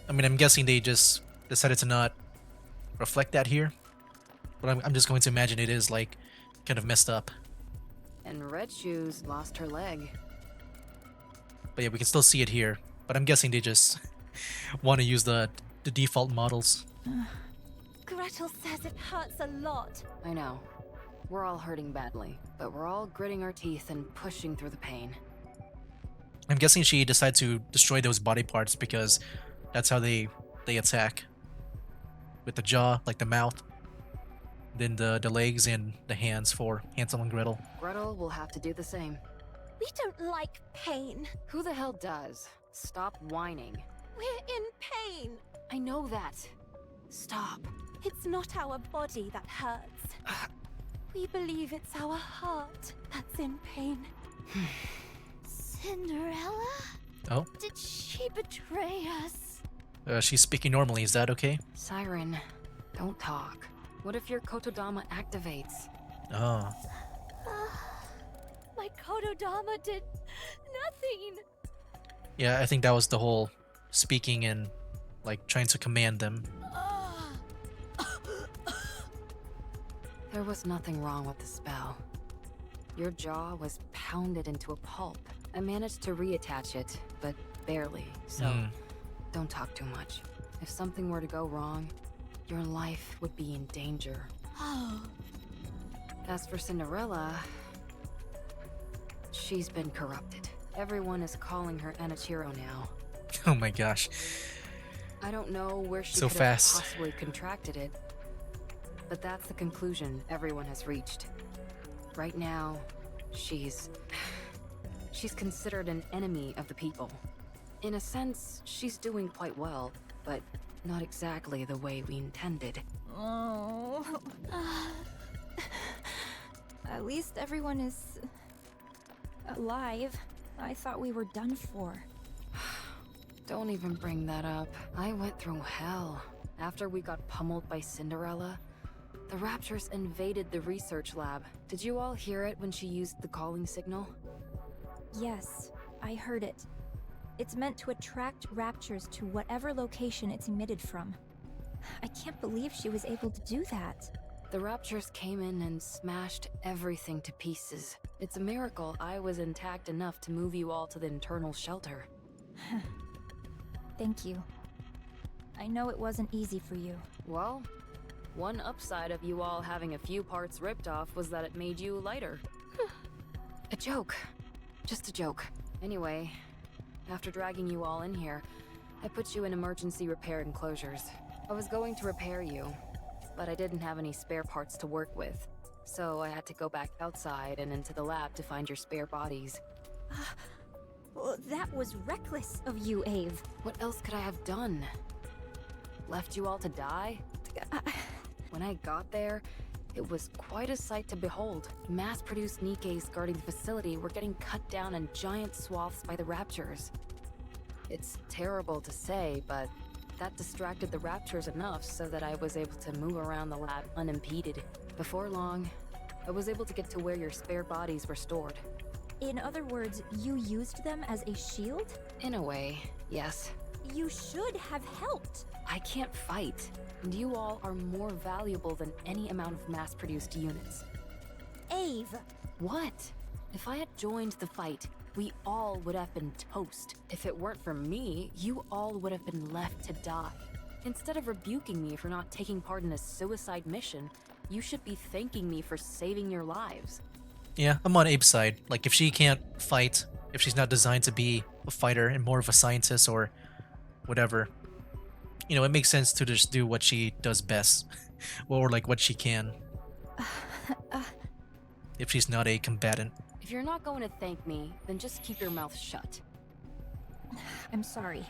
I mean, I'm guessing they just decided to not reflect that here. But I'm just going to imagine it is like kind of messed up. And Red Shoes lost her leg. But yeah, we can still see it here. But I'm guessing they just want to use the default models. Gretel says it hurts a lot. I know. We're all hurting badly, but we're all gritting our teeth and pushing through the pain. I'm guessing she decided to destroy those body parts because that's how they attack. With the jaw, like the mouth. Then the legs and the hands for Hansel and Gretel. Gretel will have to do the same. We don't like pain. Who the hell does? Stop whining. We're in pain. I know that. Stop. It's not our body that hurts. We believe it's our heart that's in pain. Cinderella? Oh, Did she betray us? she's speaking normally. Is that okay? Siren, don't talk. What if your Kotodama activates? Oh, My Kododama did nothing. yeah. I think that was the whole speaking and like trying to command them. There was nothing wrong with the spell. Your jaw was pounded into a pulp. I managed to reattach it, but barely, so don't talk too much. If something were to go wrong, your life would be in danger. Oh. As for Cinderella, she's been corrupted. Everyone is calling her Anichiro now. Oh my gosh. I don't know where she So could fast. have possibly contracted it, but that's the conclusion everyone has reached. Right now, she's considered an enemy of the people. In a sense, she's doing quite well, but not exactly the way we intended. Oh. At least everyone is alive. I thought we were done for. Don't even bring that up. I went through hell. After we got pummeled by Cinderella, the Raptors invaded the research lab. Did you all hear it when she used the calling signal? Yes, I heard it. It's meant to attract raptures to whatever location it's emitted from. I can't believe she was able to do that. The Raptors came in and smashed everything to pieces. It's a miracle I was intact enough to move you all to the internal shelter. Thank you. I know it wasn't easy for you. Well, one upside of you all having a few parts ripped off was that it made you lighter. A joke. Just a joke. Anyway, after dragging you all in here, I put you in emergency repair enclosures. I was going to repair you, but I didn't have any spare parts to work with. So I had to go back outside and into the lab to find your spare bodies. Well, that was reckless of you, Ave. What else could I have done? Left you all to die? When I got there, it was quite a sight to behold. Mass-produced NIKKEs guarding the facility were getting cut down in giant swaths by the Raptors. It's terrible to say, but that distracted the Raptors enough so that I was able to move around the lab unimpeded. Before long, I was able to get to where your spare bodies were stored. In other words, you used them as a shield? In a way, yes. You should have helped. I can't fight, and you all are more valuable than any amount of mass-produced units. Ave! What? If I had joined the fight, we all would have been toast. If it weren't for me, you all would have been left to die. Instead of rebuking me for not taking part in a suicide mission, you should be thanking me for saving your lives. Yeah, I'm on Abe's side. Like, if she can't fight, if she's not designed to be a fighter and more of a scientist or whatever, you know, it makes sense to just do what she does best. Or, like, what she can. If she's not a combatant. If you're not going to thank me, then just keep your mouth shut. I'm sorry.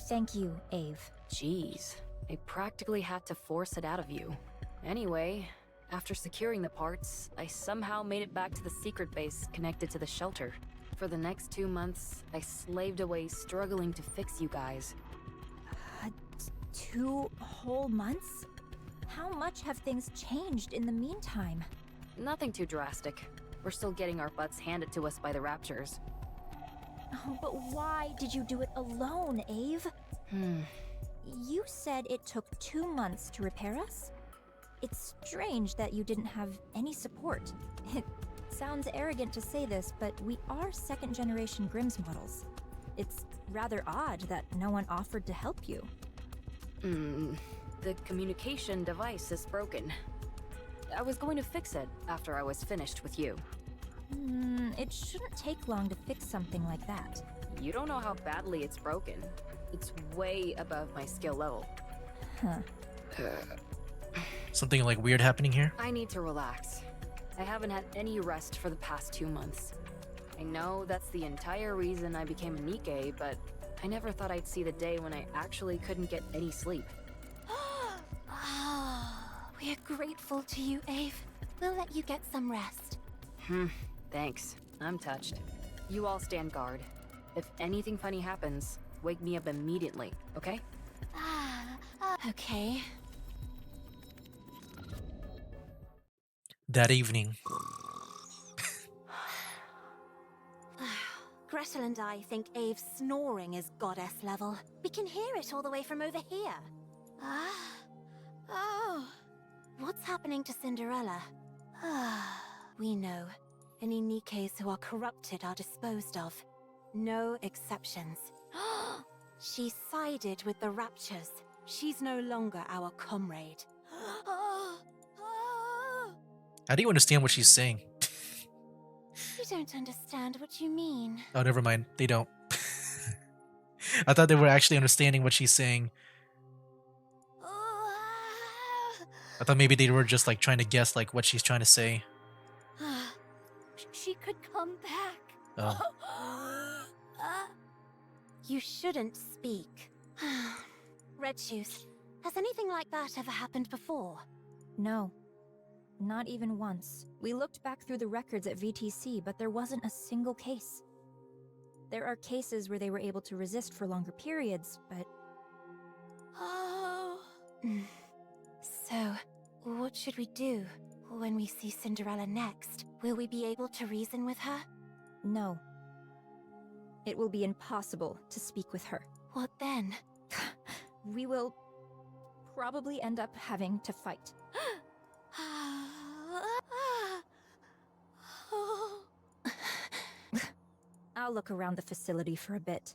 Thank you, Ave. Jeez, I practically had to force it out of you. Anyway, after securing the parts, I somehow made it back to the secret base connected to the shelter. For the next 2 months, I slaved away struggling to fix you guys. 2 whole months? How much have things changed in the meantime? Nothing too drastic. We're still getting our butts handed to us by the Raptures. Oh, but why did you do it alone, Ave? You said it took 2 months to repair us? It's strange that you didn't have any support. It sounds arrogant to say this, but we are second-generation Grimm's models. It's rather odd that no one offered to help you. The communication device is broken. I was going to fix it after I was finished with you. It shouldn't take long to fix something like that. You don't know how badly it's broken. It's way above my skill level. Huh. Something like weird happening here? I need to relax. I haven't had any rest for the past 2 months. I know that's the entire reason I became a NIKKE, but I never thought I'd see the day when I actually couldn't get any sleep. We're grateful to you, Ave. We'll let you get some rest. Thanks. I'm touched. You all stand guard. If anything funny happens, wake me up immediately, okay? Okay. That evening. Gretel and I think Ave's snoring is goddess level. We can hear it all the way from over here. Oh. What's happening to Cinderella? We know. Any NIKKEs who are corrupted are disposed of. No exceptions. She sided with the Raptures. She's no longer our comrade. How do you understand what she's saying? You don't understand what you mean. Oh, never mind. They don't. I thought they were actually understanding what she's saying. I thought maybe they were just like trying to guess like what she's trying to say. She could come back. Oh. You shouldn't speak. Red Shoes, has anything like that ever happened before? No. Not even once. We looked back through the records at VTC, but there wasn't a single case. There are cases where they were able to resist for longer periods, but... Oh. So, what should we do? When we see Cinderella next, will we be able to reason with her? No. It will be impossible to speak with her. What then? We will probably end up having to fight. I'll look around the facility for a bit.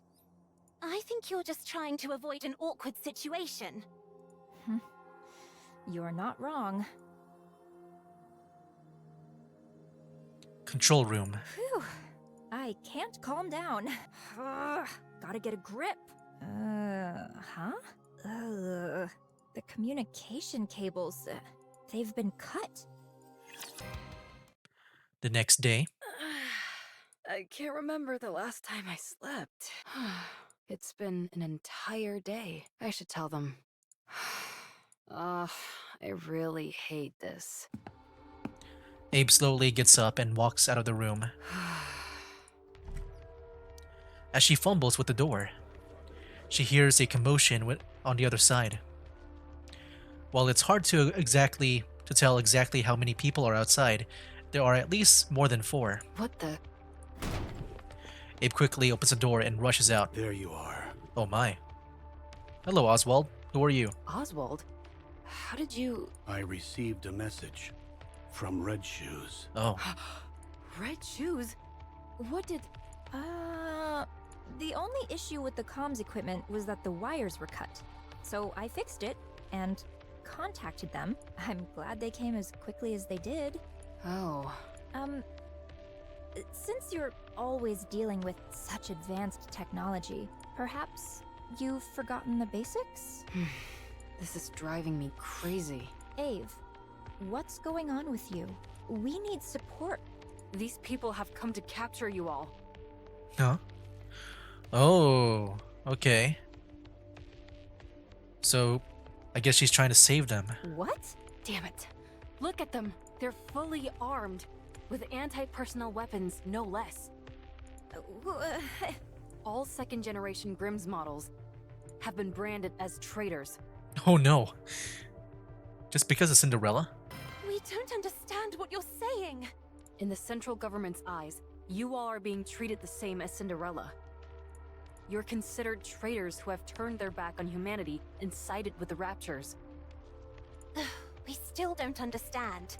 I think you're just trying to avoid an awkward situation. You're not wrong. Control room. Phew. I can't calm down. Gotta get a grip. The communication cables, they've been cut. The next day. I can't remember the last time I slept. It's been an entire day. I should tell them. I really hate this. Abe slowly gets up and walks out of the room. As she fumbles with the door, she hears a commotion on the other side. While it's hard to tell exactly how many people are outside, there are at least more than 4. What the? Abe quickly opens the door and rushes out. There you are. Oh my. Hello, Oswald. Who are you? Oswald? How did you... I received a message from Red Shoes. Oh. Red shoes? What did... The only issue with the comms equipment was that the wires were cut. So I fixed it and contacted them. I'm glad they came as quickly as they did. Oh. Since you're always dealing with such advanced technology, perhaps you've forgotten the basics? This is driving me crazy. Ave, what's going on with you? We need support. These people have come to capture you all. Huh? Oh, okay. So, I guess she's trying to save them. What? Damn it. Look at them. They're fully armed. With anti-personnel weapons, no less. All second-generation Grimm's models have been branded as traitors. Oh no. Just because of Cinderella? We don't understand what you're saying. In the central government's eyes, you all are being treated the same as Cinderella. You're considered traitors who have turned their back on humanity and sided with the Raptures. We still don't understand.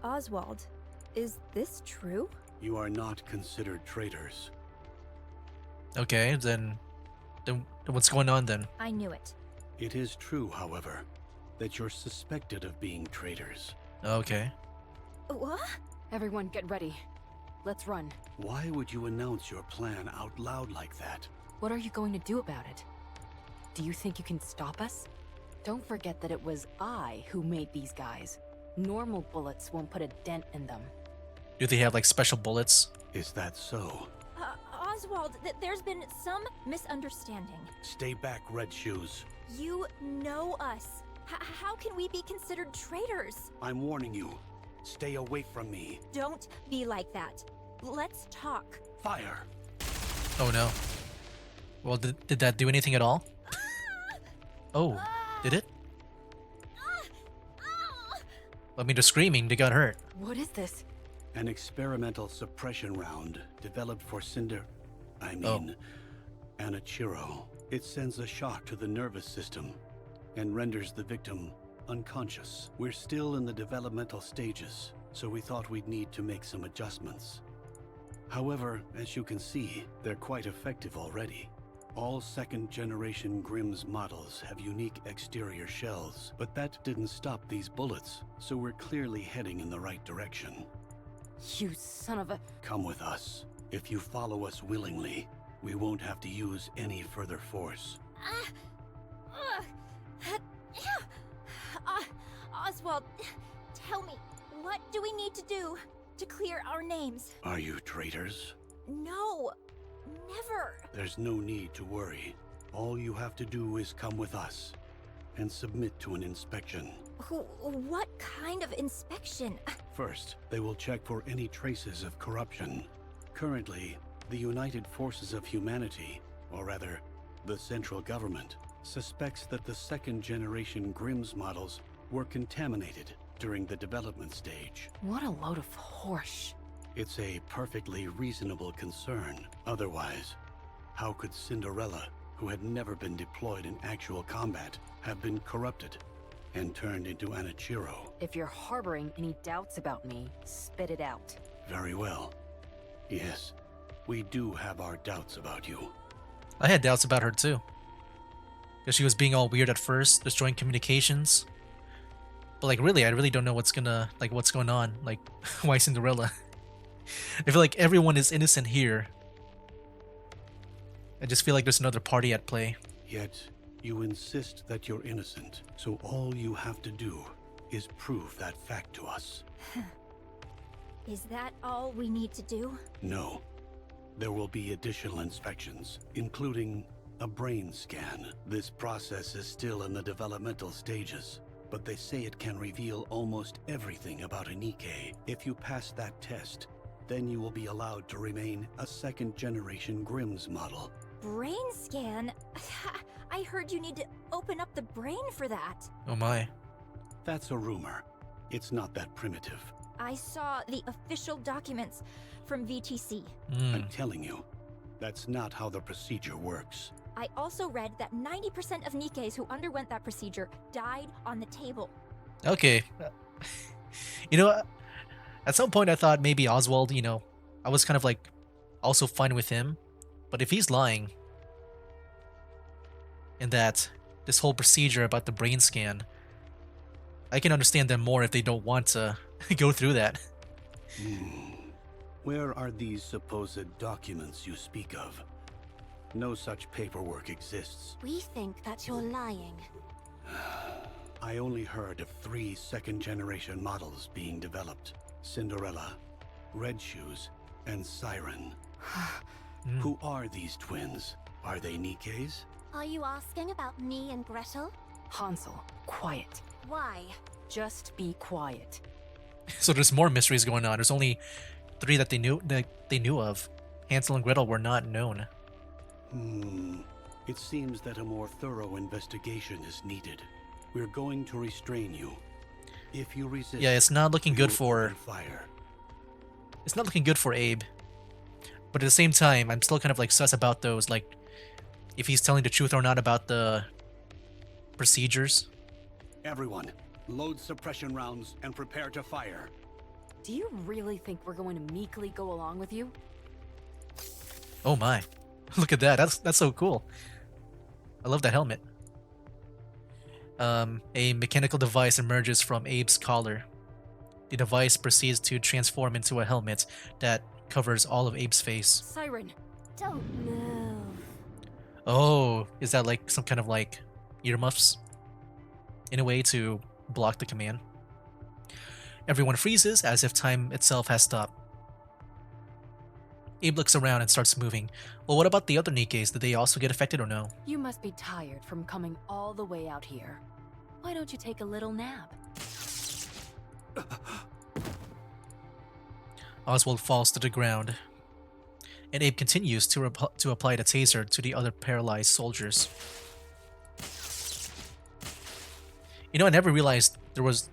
Oswald, is this true? You are not considered traitors. Okay, then what's going on then? I knew it. It is true, however, that you're suspected of being traitors. Okay. What? Everyone get ready. Let's run. Why would you announce your plan out loud like that? What are you going to do about it? Do you think you can stop us? Don't forget that it was I who made these guys. Normal bullets won't put a dent in them. Do they have like special bullets? Is that so? Oswald, there's been some misunderstanding. Stay back, Red Shoes. You know us. How can we be considered traitors? I'm warning you. Stay away from me. Don't be like that. Let's talk. Fire! Oh no. Well, did that do anything at all? Oh, did it? Let me just screaming, they got hurt. What is this? An experimental suppression round developed for Anichiro. It sends a shock to the nervous system and renders the victim unconscious. We're still in the developmental stages, so we thought we'd need to make some adjustments. However, as you can see, they're quite effective already. All second-generation Grimm's models have unique exterior shells, but that didn't stop these bullets, so we're clearly heading in the right direction. You son of a... Come with us. If you follow us willingly, we won't have to use any further force. Oswald, tell me, what do we need to do to clear our names? Are you traitors? No, never. There's no need to worry. All you have to do is come with us and submit to an inspection. What kind of inspection? First, they will check for any traces of corruption. Currently, the United Forces of Humanity, or rather, the central government, suspects that the second-generation Grimm's models were contaminated during the development stage. What a load of horse. It's a perfectly reasonable concern. Otherwise, how could Cinderella, who had never been deployed in actual combat, have been corrupted and turned into Anichiro? If you're harboring any doubts about me, spit it out. Very well. Yes, we do have our doubts about you. I had doubts about her too. Because she was being all weird at first, destroying communications. But like really, I really don't know what's going on. Like, why Cinderella? I feel like everyone is innocent here. I just feel like there's another party at play. Yet, you insist that you're innocent, so all you have to do is prove that fact to us. Is that all we need to do? No. There will be additional inspections, including a brain scan. This process is still in the developmental stages, but they say it can reveal almost everything about a NIKKE. If you pass that test, then you will be allowed to remain a second-generation Grimm's model. Brain scan? I heard you need to open up the brain for that. Oh my. That's a rumor. It's not that primitive. I saw the official documents from VTC. I'm telling you, that's not how the procedure works. I also read that 90% of NIKKEs who underwent that procedure died on the table. Okay. You know, At some point I thought maybe Oswald, you know, I was kind of like also fine with him. But if he's lying, and that this whole procedure about the brain scan, I can understand them more if they don't want to go through that. Where are these supposed documents you speak of? No such paperwork exists. We think that you're lying. I only heard of 3 second-generation models being developed. Cinderella, Red Shoes, and Siren. Who are these twins? Are they NIKKEs? Are you asking about me and Gretel? Hansel, quiet. Why? Just be quiet. So there's more mysteries going on. There's only 3 that they knew of. Hansel and Gretel were not known. It seems that a more thorough investigation is needed. We're going to restrain you. If you resist, Yeah, it's not looking good for fire. It's not looking good for Abe. But at the same time, I'm still kind of like sus about those, like if he's telling the truth or not about the procedures. Everyone, load suppression rounds and prepare to fire. Do you really think we're going to meekly go along with you? Oh my. Look at that. That's so cool. I love that helmet. A mechanical device emerges from Abe's collar. The device proceeds to transform into a helmet that covers all of Abe's face. Siren! Don't move. Oh, is that like some kind of like earmuffs? In a way to block the command. Everyone freezes as if time itself has stopped. Abe looks around and starts moving. Well, what about the other NIKKEs? Did they also get affected or no? You must be tired from coming all the way out here. Why don't you take a little nap? Oswald falls to the ground, and Abe continues to apply the taser to the other paralyzed soldiers. You know, I never realized there was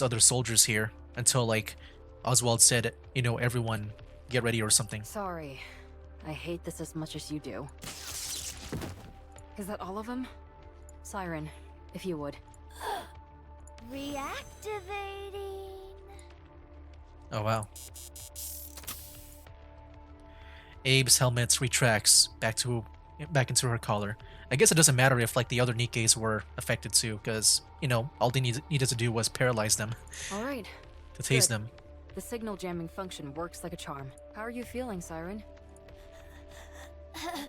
other soldiers here until like Oswald said, you know, everyone get ready or something. Sorry. I hate this as much as you do. Is that all of them? Siren, if you would. Reactivating. Oh wow. Abe's helmet retracts back into her collar. I guess it doesn't matter if like the other NIKKEs were affected too, because you know all they needed to do was paralyze them. All right. To tase Good. them. The signal jamming function works like a charm. How are you feeling, Siren? Yeah,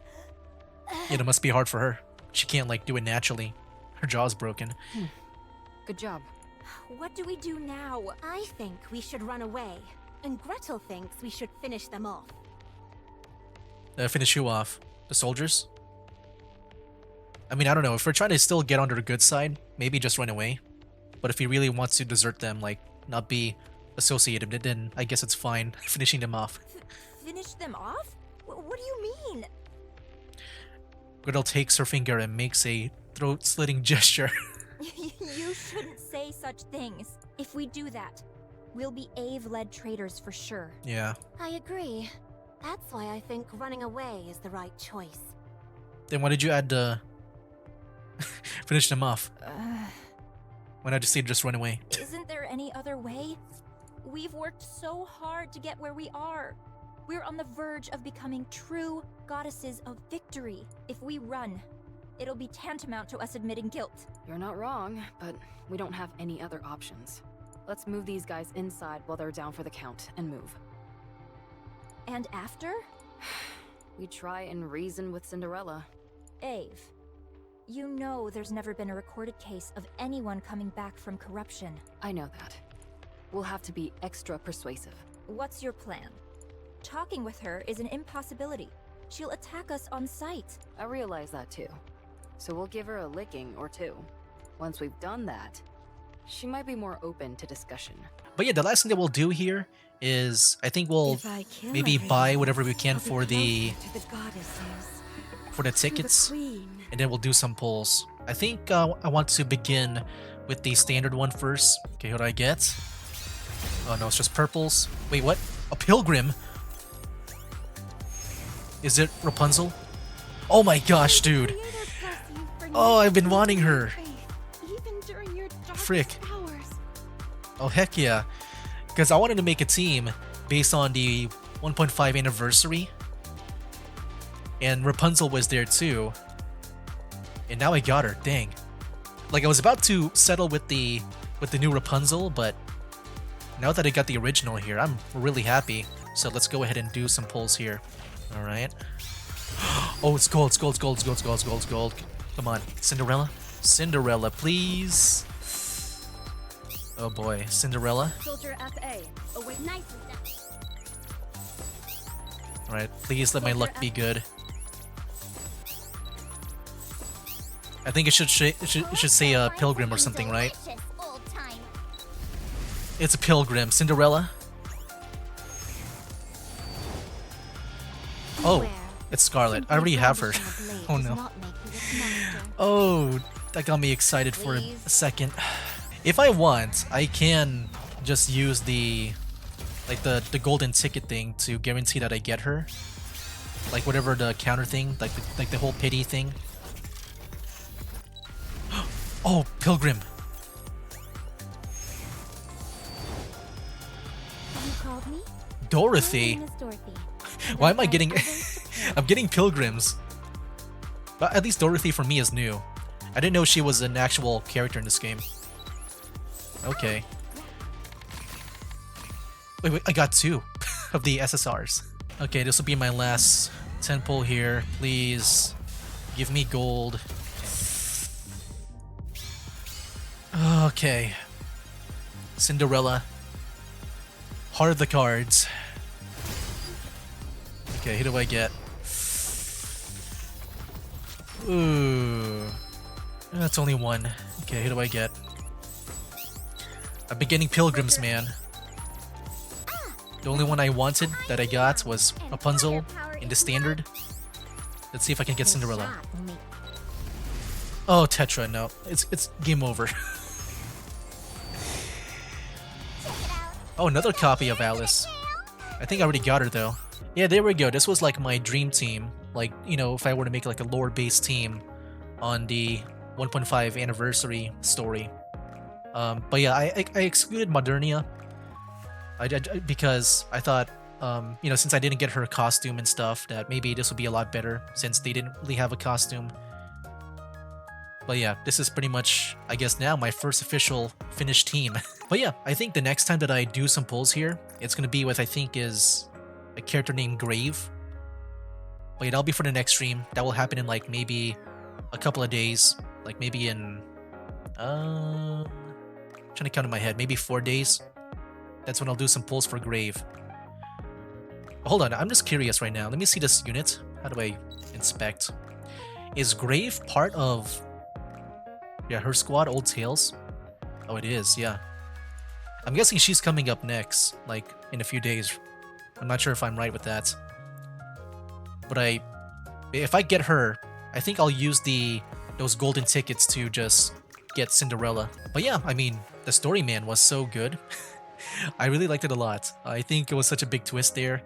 it must be hard for her. She can't like do it naturally. Her jaw's broken. Good job. What do we do now? I think we should run away. And Gretel thinks we should finish them off. Finish who off? The soldiers? I mean, I don't know. If we're trying to still get onto the good side, maybe just run away. But if he really wants to desert them, like, not be associated, then I guess it's fine finishing them off. Finish them off? What do you mean? Gretel takes her finger and makes a throat-slitting gesture. You shouldn't say such things. If we do that, we'll be Ave-led traitors for sure. Yeah. I agree. That's why I think running away is the right choice. Then why did you add finish them off? Why not just say just run away? Isn't there any other way? We've worked so hard to get where we are. We're on the verge of becoming true goddesses of victory. If we run, it'll be tantamount to us admitting guilt. You're not wrong, but we don't have any other options. Let's move these guys inside while they're down for the count and move. And after? We try and reason with Cinderella. Ave, you know there's never been a recorded case of anyone coming back from corruption. I know that. We'll have to be extra persuasive. What's your plan? Talking with her is an impossibility. She'll attack us on sight. I realize that too. So we'll give her a licking or two. Once we've done that, she might be more open to discussion. But yeah, the last thing that we'll do here is I think we'll maybe buy whatever we can for the tickets, and then we'll do some polls. I think I want to begin with the standard one first. Okay, what do I get? Oh no, it's just purples. Wait, what? A pilgrim? Is it Rapunzel? Oh my gosh, dude. Oh, I've been wanting her. Frick. Oh heck yeah. Because I wanted to make a team based on the 1.5 anniversary. And Rapunzel was there too. And now I got her, dang. Like I was about to settle with the new Rapunzel, but now that I got the original here, I'm really happy. So let's go ahead and do some pulls here. Alright. Oh, it's gold, it's gold, it's gold, it's gold, it's gold, it's gold, it's gold. Come on, Cinderella? Cinderella, please. Oh boy, Cinderella. Soldier FA. Oh wait, nice. Alright, please let my luck be good. I think it should say Pilgrim or something, right? It's a Pilgrim. Cinderella? Oh, it's Scarlet. I already have her. Oh no. Oh, that got me excited for a second. If I want, I can just use the golden ticket thing to guarantee that I get her. Like whatever the counter thing, like the whole pity thing. Oh, Pilgrim. You called me? Dorothy. My name is Dorothy. Why am I getting I'm getting Pilgrims. But at least Dorothy for me is new. I didn't know she was an actual character in this game. Okay. Wait, I got 2 of the SSRs. Okay, this will be my last 10 pull here. Please give me gold. Okay. Cinderella. Heart of the cards. Okay, who do I get? Ooh. That's only 1. Okay, who do I get? I've been getting Pilgrims, man. The only one I wanted that I got was Rapunzel in the standard. Let's see if I can get Cinderella. Oh, Tetra, no. It's game over. Oh, another copy of Alice. I think I already got her though. Yeah, there we go. This was like my dream team. Like, you know, if I were to make like a lore-based team on the 1.5 anniversary story. But yeah, I excluded Modernia. Because I thought, you know, since I didn't get her costume and stuff, that maybe this would be a lot better since they didn't really have a costume. But yeah, this is pretty much, I guess now, my first official finished team. But yeah, I think the next time that I do some pulls here, it's going to be with, I think, is a character named Grave. But yeah, that'll be for the next stream. That will happen in like maybe a couple of days. Like maybe in, I'm trying to count in my head, maybe 4 days. That's when I'll do some pulls for Grave. Hold on, I'm just curious right now. Let me see this unit. How do I inspect? Is Grave part of... Yeah, her squad, Old Tales? Oh, it is, yeah. I'm guessing she's coming up next, like, in a few days. I'm not sure if I'm right with that. But if I get her, I think I'll use those golden tickets to just get Cinderella. But yeah, I mean, the story, man, was so good. I really liked it a lot. I think it was such a big twist there.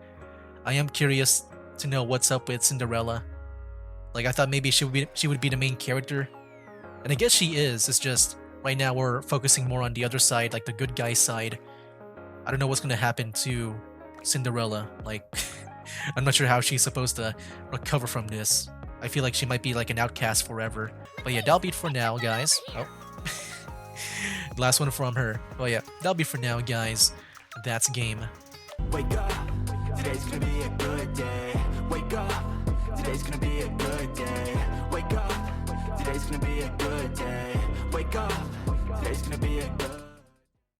I am curious to know what's up with Cinderella. Like, I thought maybe she would be the main character. And I guess she is. It's just, right now we're focusing more on the other side, like the good guy side. I don't know what's gonna happen to Cinderella. Like, I'm not sure how she's supposed to recover from this. I feel like she might be like an outcast forever. But yeah, that'll be it for now, guys. Oh. Last one from her. Oh yeah, that'll be for now, guys. That's game. Wake up, today's gonna be a good day. Wake up, today's gonna be a good day. Wake up, today's gonna be a good day. Wake up, today's gonna be a good